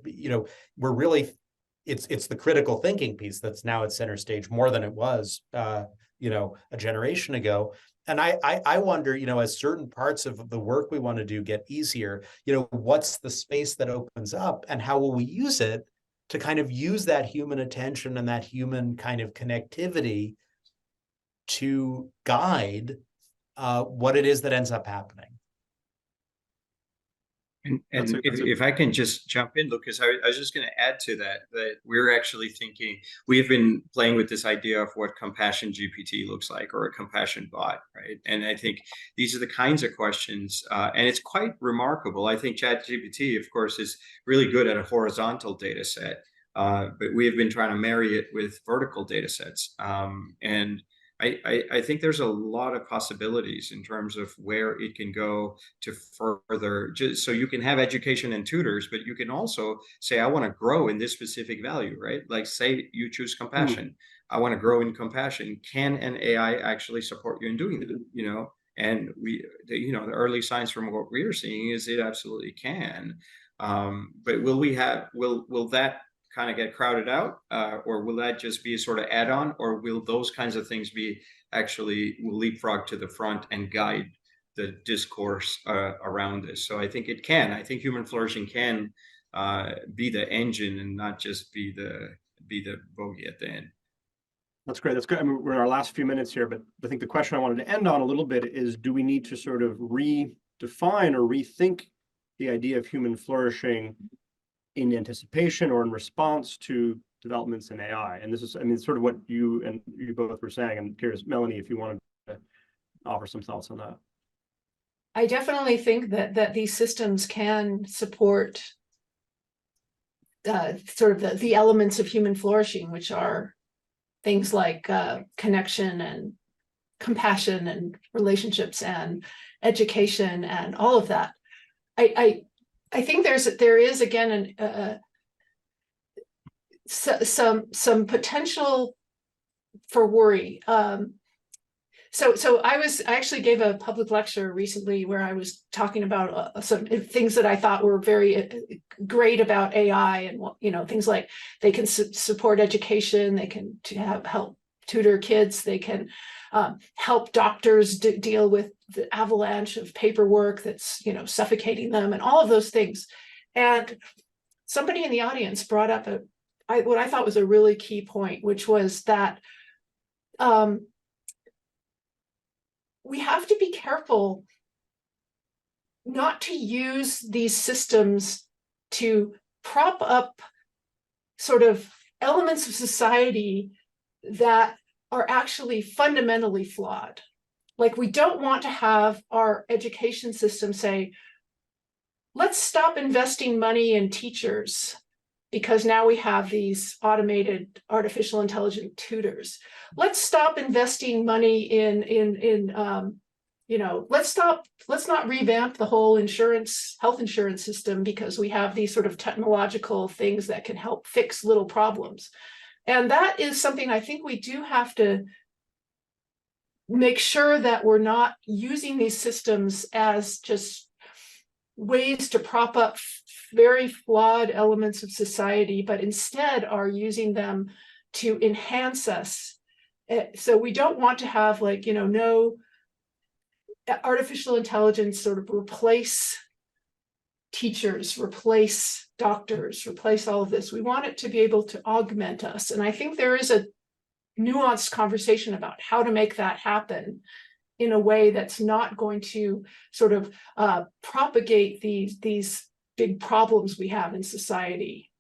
we're really, it's the critical thinking piece that's now at center stage more than it was, a generation ago. And I wonder, as certain parts of the work we want to do get easier, what's the space that opens up, and how will we use it to kind of use that human attention and that human kind of connectivity to guide what it is that ends up happening. And if I can just jump in, Lucas, I was just going to add to that we're actually thinking, we have been playing with this idea of what compassion GPT looks like, or a compassion bot, right? And I think these are the kinds of questions, and it's quite remarkable. I think ChatGPT, of course, is really good at a horizontal data set, but we have been trying to marry it with vertical data sets. And I think there's a lot of possibilities in terms of where it can go to further, just so you can have education and tutors, but you can also say, I want to grow in this specific value, right? Like, say you choose compassion. I want to grow in compassion. Can an AI actually support you in doing that? And the early signs from what we are seeing is it absolutely can. But will that kind of get crowded out, or will that just be a sort of add-on, or will those kinds of things will leapfrog to the front and guide the discourse around this? So I think it can. I think human flourishing can be the engine and not just be the bogey at the end. That's great. That's good. I mean, we're in our last few minutes here, but I think the question I wanted to end on a little bit is, do we need to sort of redefine or rethink the idea of human flourishing in anticipation or in response to developments in AI? And this is, sort of what you both were saying. I'm curious, Melanie, if you wanted to offer some thoughts on that. I definitely think that these systems can support sort of the elements of human flourishing, which are things like connection and compassion and relationships and education and all of that. I think there is again some potential for worry. So I actually gave a public lecture recently where I was talking about some things that I thought were very great about AI, and things like they can support education, they can help tutor kids, they can help doctors deal with the avalanche of paperwork that's suffocating them, and all of those things. And somebody in the audience brought up what I thought was a really key point, which was that we have to be careful not to use these systems to prop up sort of elements of society that are actually fundamentally flawed. Like, we don't want to have our education system say, let's stop investing money in teachers because now we have these automated artificial intelligent tutors. Let's stop investing money in let's not revamp the whole health insurance system because we have these sort of technological things that can help fix little problems. And that is something I think we do have to make sure that we're not using these systems as just ways to prop up very flawed elements of society, but instead are using them to enhance us So we don't want to have like, no artificial intelligence sort of replace teachers, replace doctors, replace all of this. We want it to be able to augment us. And I think there is a nuanced conversation about how to make that happen in a way that's not going to sort of propagate these big problems we have in society.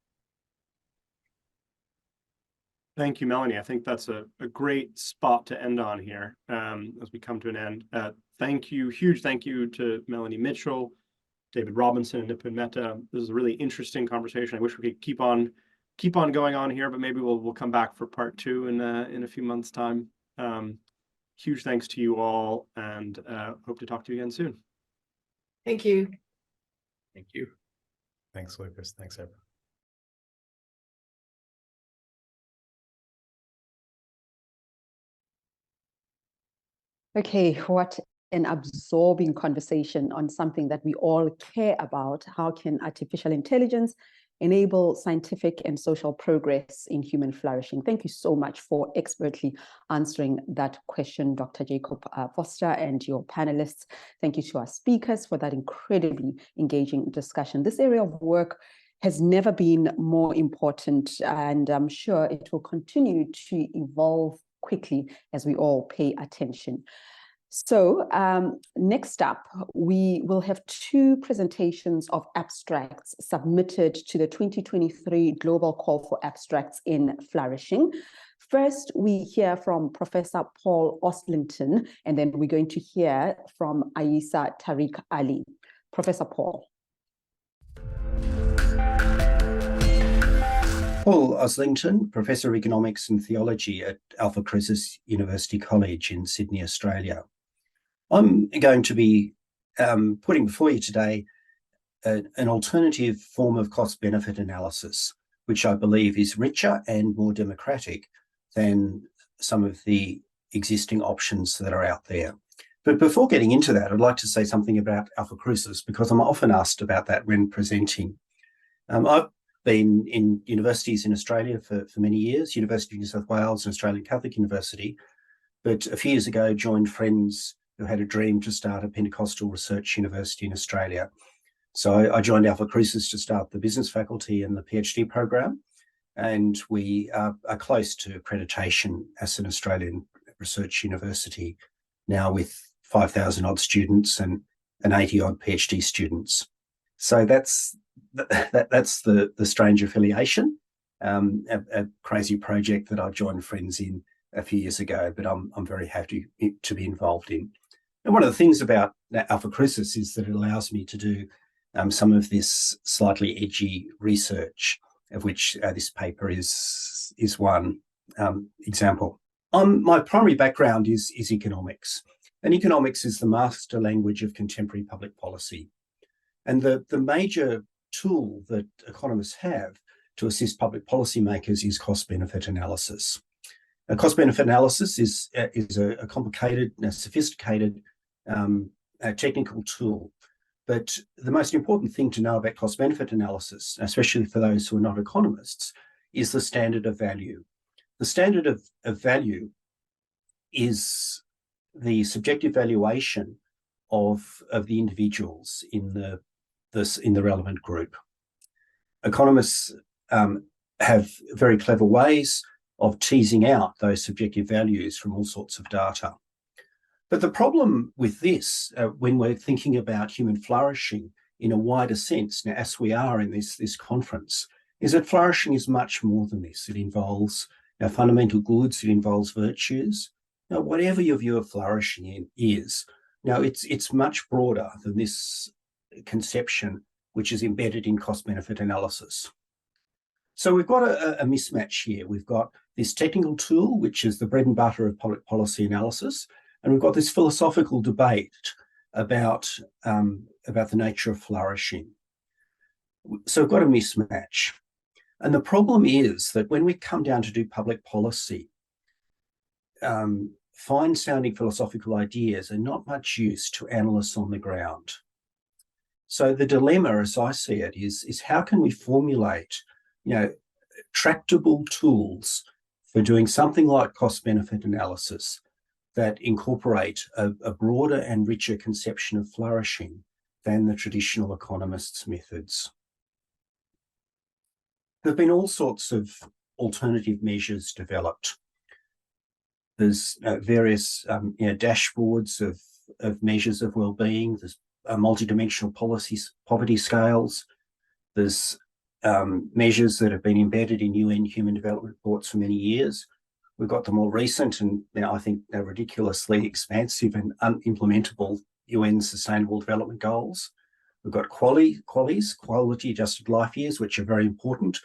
Thank you, Melanie. I think that's a great spot to end on here as we come to an end. Thank you, huge thank you to Melanie Mitchell, David Robinson, and Nipun Mehta. This is a really interesting conversation. I wish we could keep on going on here, but maybe we'll come back for part 2 in a few months' time. Huge thanks to you all, and hope to talk to you again soon. Thank you. Thank you. Thanks, Lucas. Thanks, everyone. Okay, what an absorbing conversation on something that we all care about. How can artificial intelligence enable scientific and social progress in human flourishing? Thank you so much for expertly answering that question, Dr. Jacob Foster, and your panelists. Thank you to our speakers for that incredibly engaging discussion. This area of work has never been more important, and I'm sure it will continue to evolve quickly as we all pay attention. So next up, we will have 2 presentations of abstracts submitted to the 2023 Global Call for Abstracts in Flourishing. First, we hear from Professor Paul Oslington, and then we're going to hear from Aisa Tariq Ali. Professor Paul. Paul Oslington, Professor of Economics and Theology at Alpha Crucis University College in Sydney, Australia. I'm going to be putting before you today an alternative form of cost-benefit analysis, which I believe is richer and more democratic than some of the existing options that are out there. But before getting into that, I'd like to say something about Alpha Crucis, because I'm often asked about that when presenting. I've been in universities in Australia for many years, University of New South Wales and Australian Catholic University, but a few years ago joined friends who had a dream to start a Pentecostal research university in Australia. So I joined Alpha Crucis to start the business faculty and the PhD program, and we are close to accreditation as an Australian research university now, with 5,000 odd students and 80 odd PhD students. So that's the strange affiliation, a crazy project that I joined friends in a few years ago, but I'm very happy to be involved in. And one of the things about Alpha Crucis is that it allows me to do some of this slightly edgy research, of which this paper is one example. My primary background is economics, and economics is the master language of contemporary public policy. And the major tool that economists have to assist public policymakers is cost-benefit analysis. A cost-benefit analysis is a complicated, sophisticated technical tool. But the most important thing to know about cost-benefit analysis, especially for those who are not economists, is the standard of value. The standard of value is the subjective valuation of the individuals in the relevant group. Economists have very clever ways of teasing out those subjective values from all sorts of data. But the problem with this, when we're thinking about human flourishing in a wider sense, now as we are in this conference, is that flourishing is much more than this. It involves fundamental goods, it involves virtues. Now, whatever your view of flourishing is, now it's much broader than this conception, which is embedded in cost-benefit analysis. So we've got a mismatch here. We've got this technical tool, which is the bread and butter of public policy analysis, and we've got this philosophical debate about the nature of flourishing. So we've got a mismatch. And the problem is that when we come down to do public policy, fine-sounding philosophical ideas are not much use to analysts on the ground. So the dilemma, as I see it, is how can we formulate tractable tools for doing something like cost-benefit analysis that incorporate a broader and richer conception of flourishing than the traditional economists' methods. There have been all sorts of alternative measures developed. There's various dashboards of measures of well-being. There's multidimensional poverty scales. There's measures that have been embedded in UN Human Development reports for many years. We've got the more recent and now I think they're ridiculously expansive and unimplementable UN Sustainable Development Goals. We've got quality adjusted life years, which are very important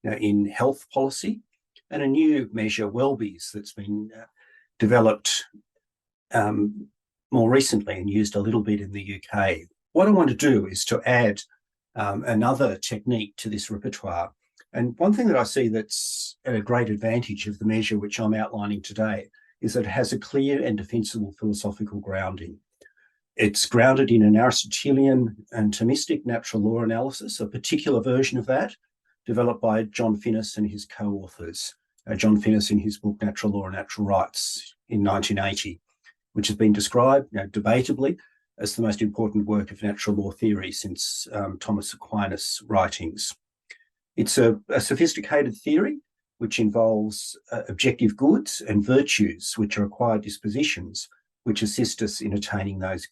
in health policy, and a new measure, WellBees, that's been developed more recently and used a little bit in the UK. What I want to do is to add another technique to this repertoire. And one thing that I see that's a great advantage of the measure which I'm outlining today is that it has a clear and defensible philosophical grounding. It's grounded in an Aristotelian and Thomistic natural law analysis, a particular version of that, developed by John Finnis and his co-authors. John Finnis in his book Natural Law and Natural Rights in 1980, which has been described debatably as the most important work of natural law theory since Thomas Aquinas' writings. It's a sophisticated theory which involves objective goods and virtues, which are acquired dispositions, which assist us in attaining those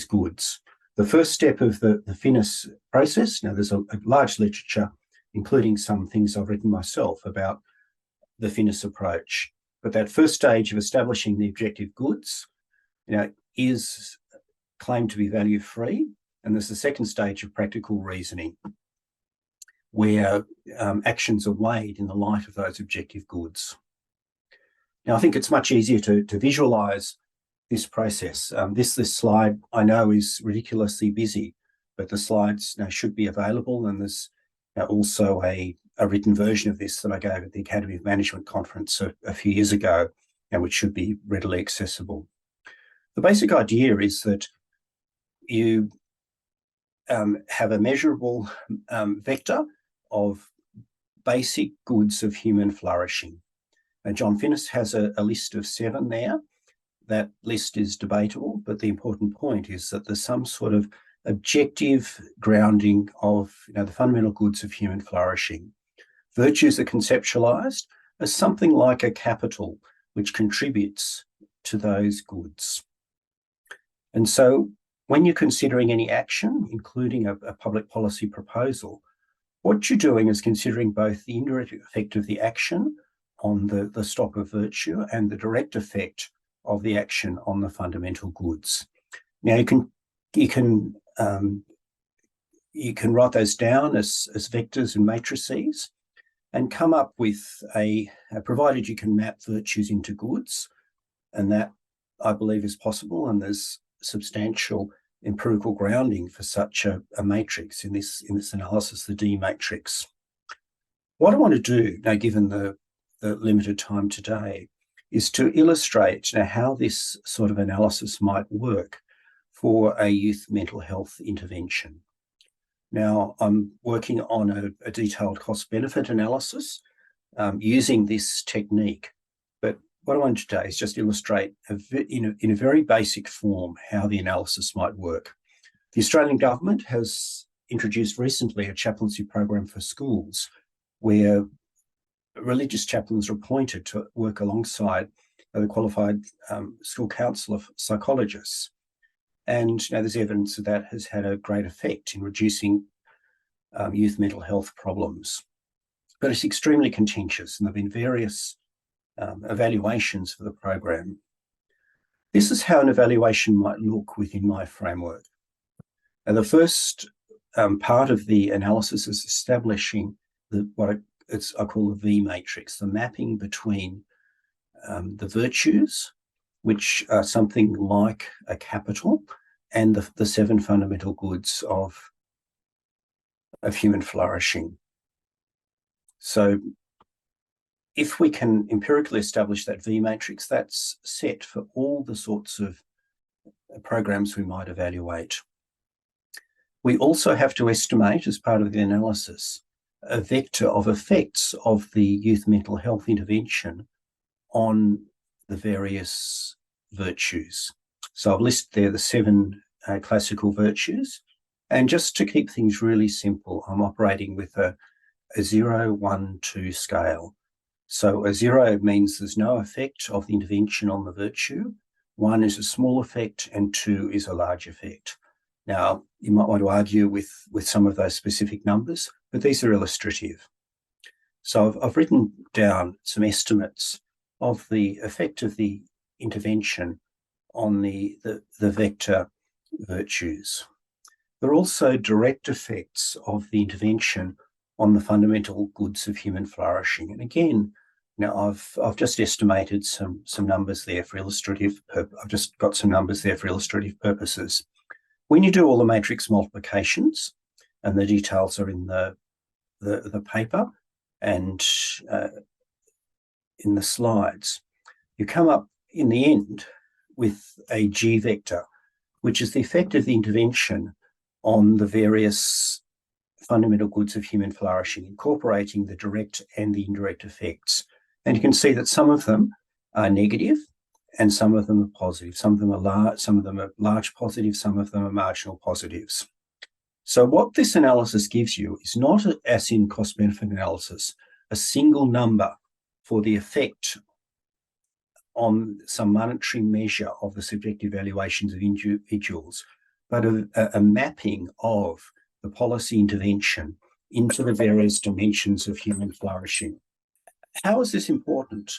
goods. The first step of the Finnis process, now there's a large literature, including some things I've written myself about the Finnis approach, but that first stage of establishing the objective goods is claimed to be value-free, and there's the second stage of practical reasoning, where actions are weighed in the light of those objective goods. Now, I think it's much easier to visualize this process. This slide, I know, is ridiculously busy, but the slides should be available, and there's also a written version of this that I gave at the Academy of Management conference a few years ago, and which should be readily accessible. The basic idea is that you have a measurable vector of basic goods of human flourishing. And John Finnis has a list of 7 there. That list is debatable, but the important point is that there's some sort of objective grounding of the fundamental goods of human flourishing. Virtues are conceptualized as something like a capital which contributes to those goods. And so when you're considering any action, including a public policy proposal, what you're doing is considering both the indirect effect of the action on the stock of virtue and the direct effect of the action on the fundamental goods. Now you can write those down as vectors and matrices and come up with provided you can map virtues into goods, and that I believe is possible, and there's substantial empirical grounding for such a matrix in this analysis, the D matrix. What I want to do now, given the limited time today, is to illustrate how this sort of analysis might work for a youth mental health intervention. Now, I'm working on a detailed cost-benefit analysis using this technique, but what I want to do is just illustrate in a very basic form how the analysis might work. The Australian government has introduced recently a chaplaincy program for schools where religious chaplains are appointed to work alongside the qualified school counsellor psychologists. And there's evidence that has had a great effect in reducing youth mental health problems. But it's extremely contentious, and there have been various evaluations for the program. This is how an evaluation might look within my framework. And the first part of the analysis is establishing what I call the V matrix, the mapping between the virtues, which are something like a capital, and the 7 fundamental goods of human flourishing. So if we can empirically establish that V matrix, that's set for all the sorts of programs we might evaluate. We also have to estimate, as part of the analysis, a vector of effects of the youth mental health intervention on the various virtues. So I've listed there the 7 classical virtues. And just to keep things really simple, I'm operating with a 0, 1, 2 scale. So a 0 means there's no effect of the intervention on the virtue. 1 is a small effect and 2 is a large effect. Now, you might want to argue with some of those specific numbers, but these are illustrative. So I've written down some estimates of the effect of the intervention on the vector virtues. There are also direct effects of the intervention on the fundamental goods of human flourishing. And again, now I've just estimated some numbers there for illustrative. I've just got some numbers there for illustrative purposes. When you do all the matrix multiplications, and the details are in the paper and in the slides, you come up in the end with a G vector, which is the effect of the intervention on the various fundamental goods of human flourishing, incorporating the direct and the indirect effects. And you can see that some of them are negative and some of them are positive. Some of them are large positives, some of them are marginal positives. So what this analysis gives you is not, as in cost-benefit analysis, a single number for the effect on some monetary measure of the subjective valuations of individuals, but a mapping of the policy intervention into the various dimensions of human flourishing. How is this important?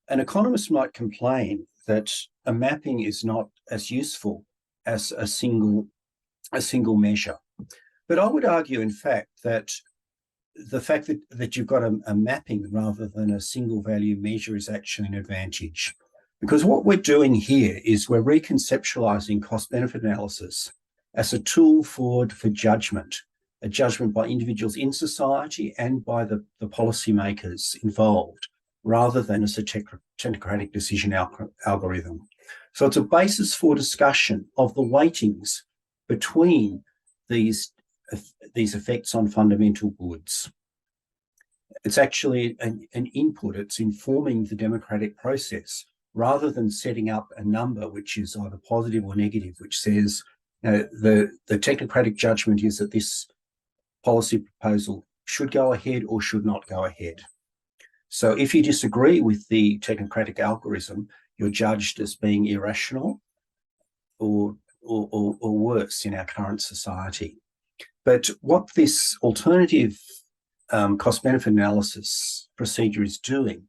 An economist might complain that a mapping is not as useful as a single measure. But I would argue, in fact, that the fact that you've got a mapping rather than a single value measure is actually an advantage. Because what we're doing here is we're reconceptualizing cost-benefit analysis as a tool for judgment, a judgment by individuals in society and by the policymakers involved, rather than as a technocratic decision algorithm. So it's a basis for discussion of the weightings between these effects on fundamental goods. It's actually an input. It's informing the democratic process rather than setting up a number which is either positive or negative, which says the technocratic judgment is that this policy proposal should go ahead or should not go ahead. So if you disagree with the technocratic algorithm, you're judged as being irrational or worse in our current society. But what this alternative cost-benefit analysis procedure is doing,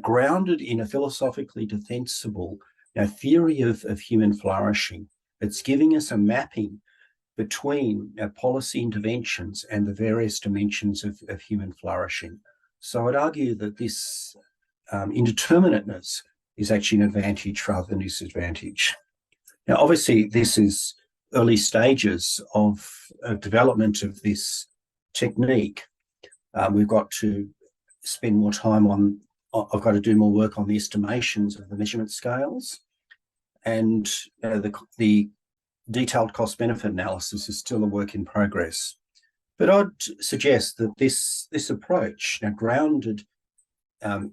grounded in a philosophically defensible theory of human flourishing, it's giving us a mapping between policy interventions and the various dimensions of human flourishing. So I'd argue that this indeterminateness is actually an advantage rather than a disadvantage. Now, obviously, this is early stages of development of this technique. We've got to spend more time on, I've got to do more work on the estimations of the measurement scales, and the detailed cost-benefit analysis is still a work in progress. But I'd suggest that this approach, grounded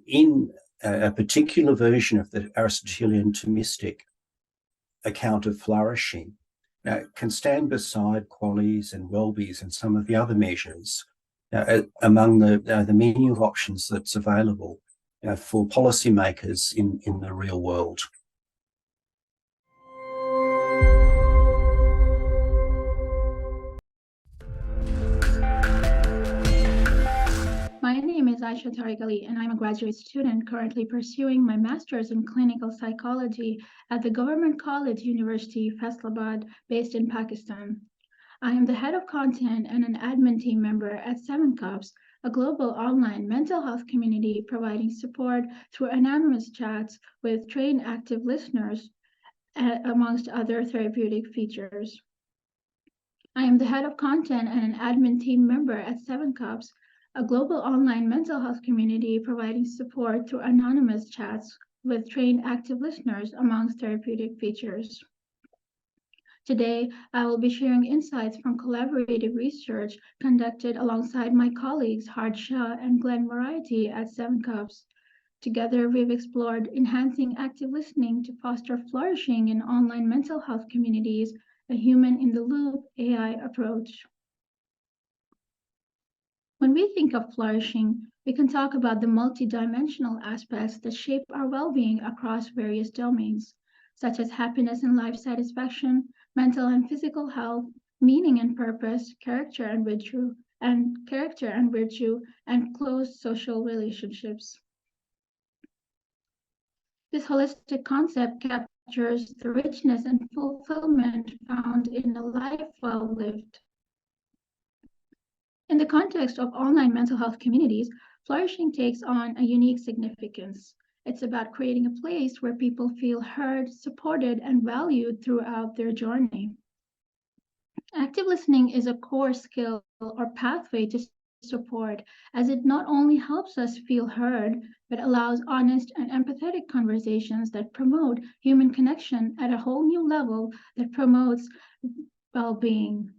in a particular version of the Aristotelian Thomistic account of flourishing, can stand beside QALYs and WELLBYs and some of the other measures among the menu of options that's available for policymakers in the real world. My name is Aisha Tariq Ali, and I'm a graduate student currently pursuing my master's in clinical psychology at the Government College University, Faisalabad, based in Pakistan. I am the head of content and an admin team member at 7 Cups, a global online mental health community providing support through anonymous chats with trained active listeners, amongst other therapeutic features. I am the head of content and an admin team member at 7 Cups, a global online mental health community providing support through anonymous chats with trained active listeners amongst therapeutic features. Today, I will be sharing insights from collaborative research conducted alongside my colleagues Hard Shah and Glenn Moriarty at Seven Cups. Together, we've explored enhancing active listening to foster flourishing in online mental health communities, a human-in-the-loop AI approach. When we think of flourishing, we can talk about the multidimensional aspects that shape our well-being across various domains, such as happiness and life satisfaction, mental and physical health, meaning and purpose, character and virtue, and close social relationships. This holistic concept captures the richness and fulfillment found in a life well lived. In the context of online mental health communities, flourishing takes on a unique significance. It's about creating a place where people feel heard, supported, and valued throughout their journey. Active listening is a core skill or pathway to support, as it not only helps us feel heard, but allows honest and empathetic conversations that promote human connection at a whole new level that promotes well-being.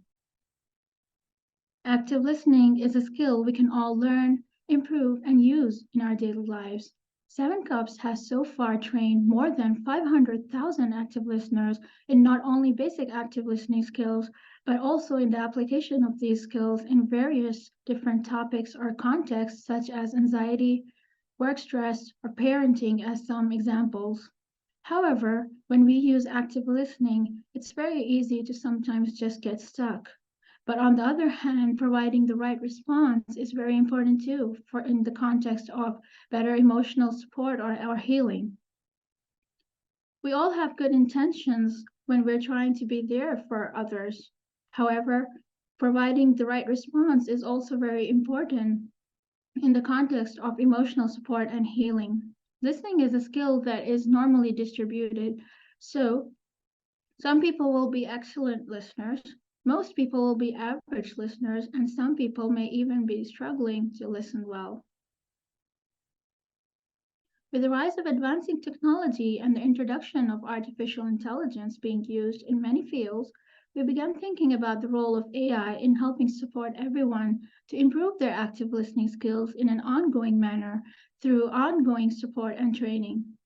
Active listening is a skill we can all learn, improve, and use in our daily lives. Seven Cups has so far trained more than 500,000 active listeners in not only basic active listening skills, but also in the application of these skills in various different topics or contexts, such as anxiety, work stress, or parenting, as some examples. However, when we use active listening, it's very easy to sometimes just get stuck. But on the other hand, providing the right response is very important too, for in the context of better emotional support or healing. We all have good intentions when we're trying to be there for others. However, providing the right response is also very important in the context of emotional support and healing. Listening is a skill that is normally distributed, so some people will be excellent listeners, most people will be average listeners, and some people may even be struggling to listen well. With the rise of advancing technology and the introduction of artificial intelligence being used in many fields, we began thinking about the role of AI in helping support everyone to improve their active listening skills in an ongoing manner through ongoing support and training.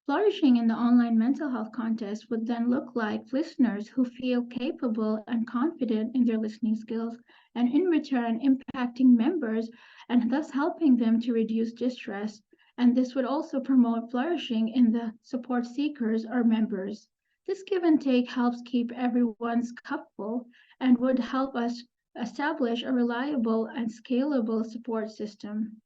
Flourishing in the online mental health context would then look like listeners who feel capable and confident in their listening skills, and in return impacting members and thus helping them to reduce distress. And this would also promote flourishing in the support seekers or members. This give and take helps keep everyone's cup full and would help us establish a reliable and scalable support system.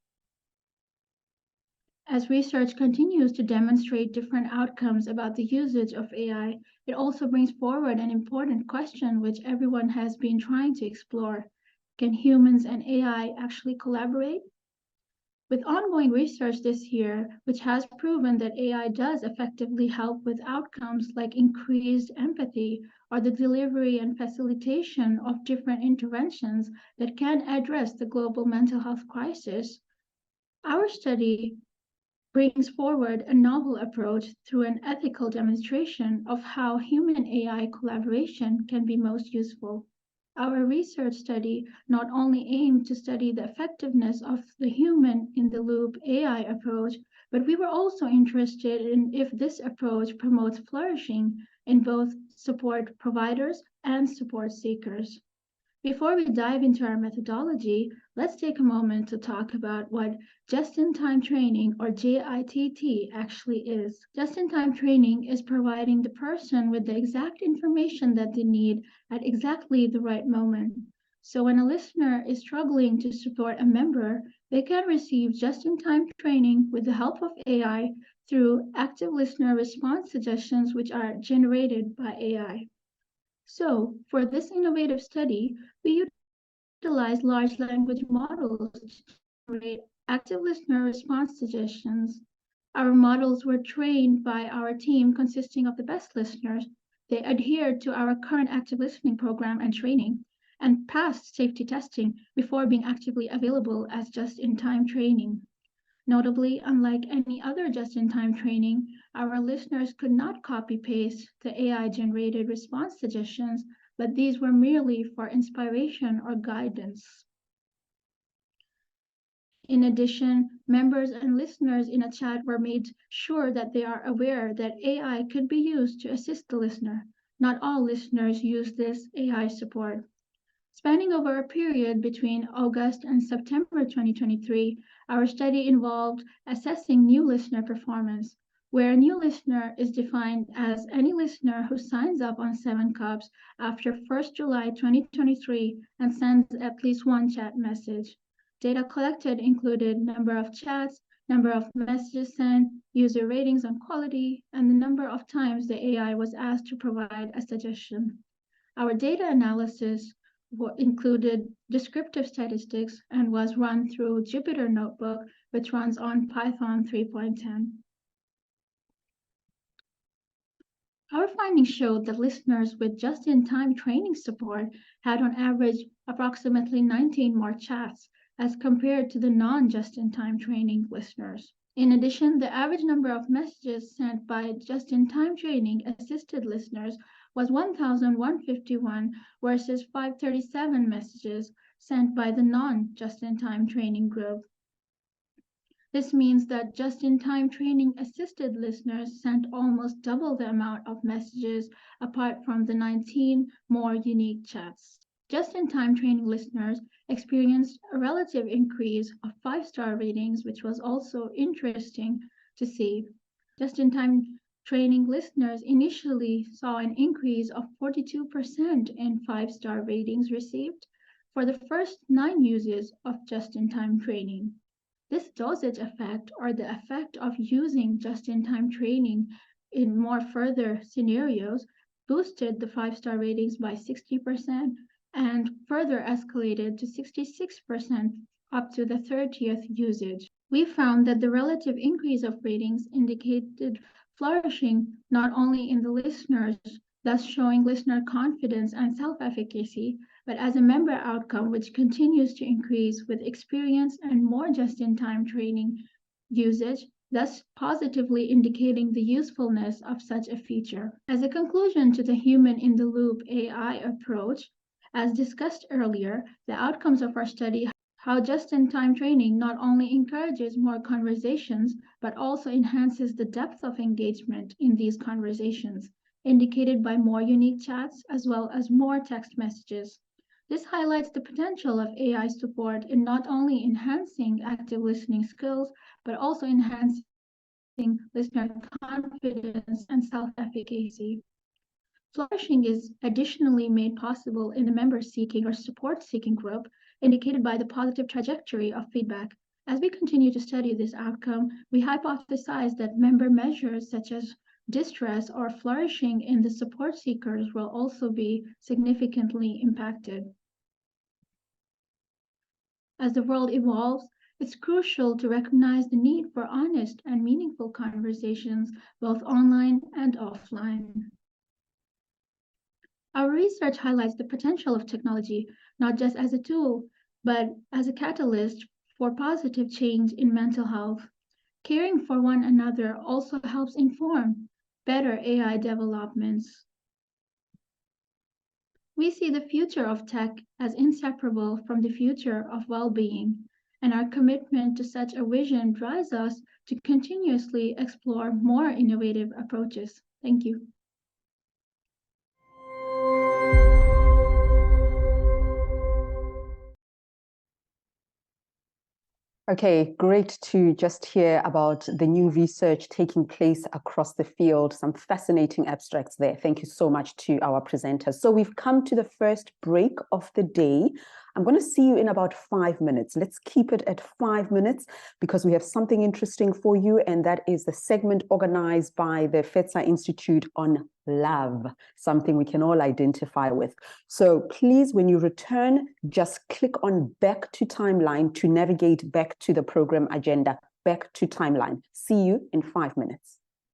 As research continues to demonstrate different outcomes about the usage of AI, it also brings forward an important question which everyone has been trying to explore. Can humans and AI actually collaborate? With ongoing research this year, which has proven that AI does effectively help with outcomes like increased empathy or the delivery and facilitation of different interventions that can address the global mental health crisis, our study brings forward a novel approach through an ethical demonstration of how human AI collaboration can be most useful. Our research study not only aimed to study the effectiveness of the human-in-the-loop AI approach, but we were also interested in if this approach promotes flourishing in both support providers and support seekers. Before we dive into our methodology, let's take a moment to talk about what just-in-time training, or JITT, actually is. Just-in-time training is providing the person with the exact information that they need at exactly the right moment. So when a listener is struggling to support a member, they can receive just-in-time training with the help of AI through active listener response suggestions, which are generated by AI. So, for this innovative study, we utilized large language models to generate active listener response suggestions. Our models were trained by our team consisting of the best listeners. They adhered to our current active listening program and training and passed safety testing before being actively available as just-in-time training. Notably, unlike any other just-in-time training, our listeners could not copy-paste the AI-generated response suggestions, but these were merely for inspiration or guidance. In addition, members and listeners in a chat were made sure that they are aware that AI could be used to assist the listener. Not all listeners use this AI support. Spanning over a period between August and September 2023, our study involved assessing new listener performance, where a new listener is defined as any listener who signs up on 7 Cups after 1st July 2023 and sends at least one chat message. Data collected included number of chats, number of messages sent, user ratings on quality, and the number of times the AI was asked to provide a suggestion. Our data analysis included descriptive statistics and was run through Jupyter Notebook, which runs on Python 3.10. Our findings showed that listeners with just-in-time training support had on average approximately 19 more chats as compared to the non-just-in-time training listeners. In addition, the average number of messages sent by just-in-time training assisted listeners was 1,151 versus 537 messages sent by the non-just-in-time training group. This means that just-in-time training assisted listeners sent almost double the amount of messages apart from the 19 more unique chats. Just-in-time training listeners experienced a relative increase of 5-star ratings, which was also interesting to see. Just-in-time training listeners initially saw an increase of 42% in 5-star ratings received for the first 9 uses of just-in-time training. This dosage effect, or the effect of using just-in-time training in more further scenarios, boosted the 5-star ratings by 60% and further escalated to 66% up to the 30th usage. We found that the relative increase of ratings indicated flourishing not only in the listeners, thus showing listener confidence and self-efficacy, but as a member outcome which continues to increase with experience and more just-in-time training usage, thus positively indicating the usefulness of such a feature. As a conclusion to the human-in-the-loop AI approach, as discussed earlier, the outcomes of our study how just-in-time training not only encourages more conversations, but also enhances the depth of engagement in these conversations, indicated by more unique chats as well as more text messages. This highlights the potential of AI support in not only enhancing active listening skills, but also enhancing listener confidence and self-efficacy. Flourishing is additionally made possible in the member-seeking or support-seeking group, indicated by the positive trajectory of feedback. As we continue to study this outcome, we hypothesize that member measures such as distress or flourishing in the support seekers will also be significantly impacted. As the world evolves, it's crucial to recognize the need for honest and meaningful conversations, both online and offline. Our research highlights the potential of technology, not just as a tool, but as a catalyst for positive change in mental health. Caring for one another also helps inform better AI developments. We see the future of tech as inseparable from the future of well-being, and our commitment to such a vision drives us to continuously explore more innovative approaches. Thank you. Okay, great to just hear about the new research taking place across the field. Some fascinating abstracts there. Thank you so much to our presenters. So we've come to the first break of the day. I'm going to see you in about 5 minutes. Let's keep it at 5 minutes because we have something interesting for you, and that is the segment organized by the FETSA Institute on love, something we can all identify with. So please, when you return, just click on back to timeline to navigate back to the program agenda, back to timeline. See you in 5 minutes.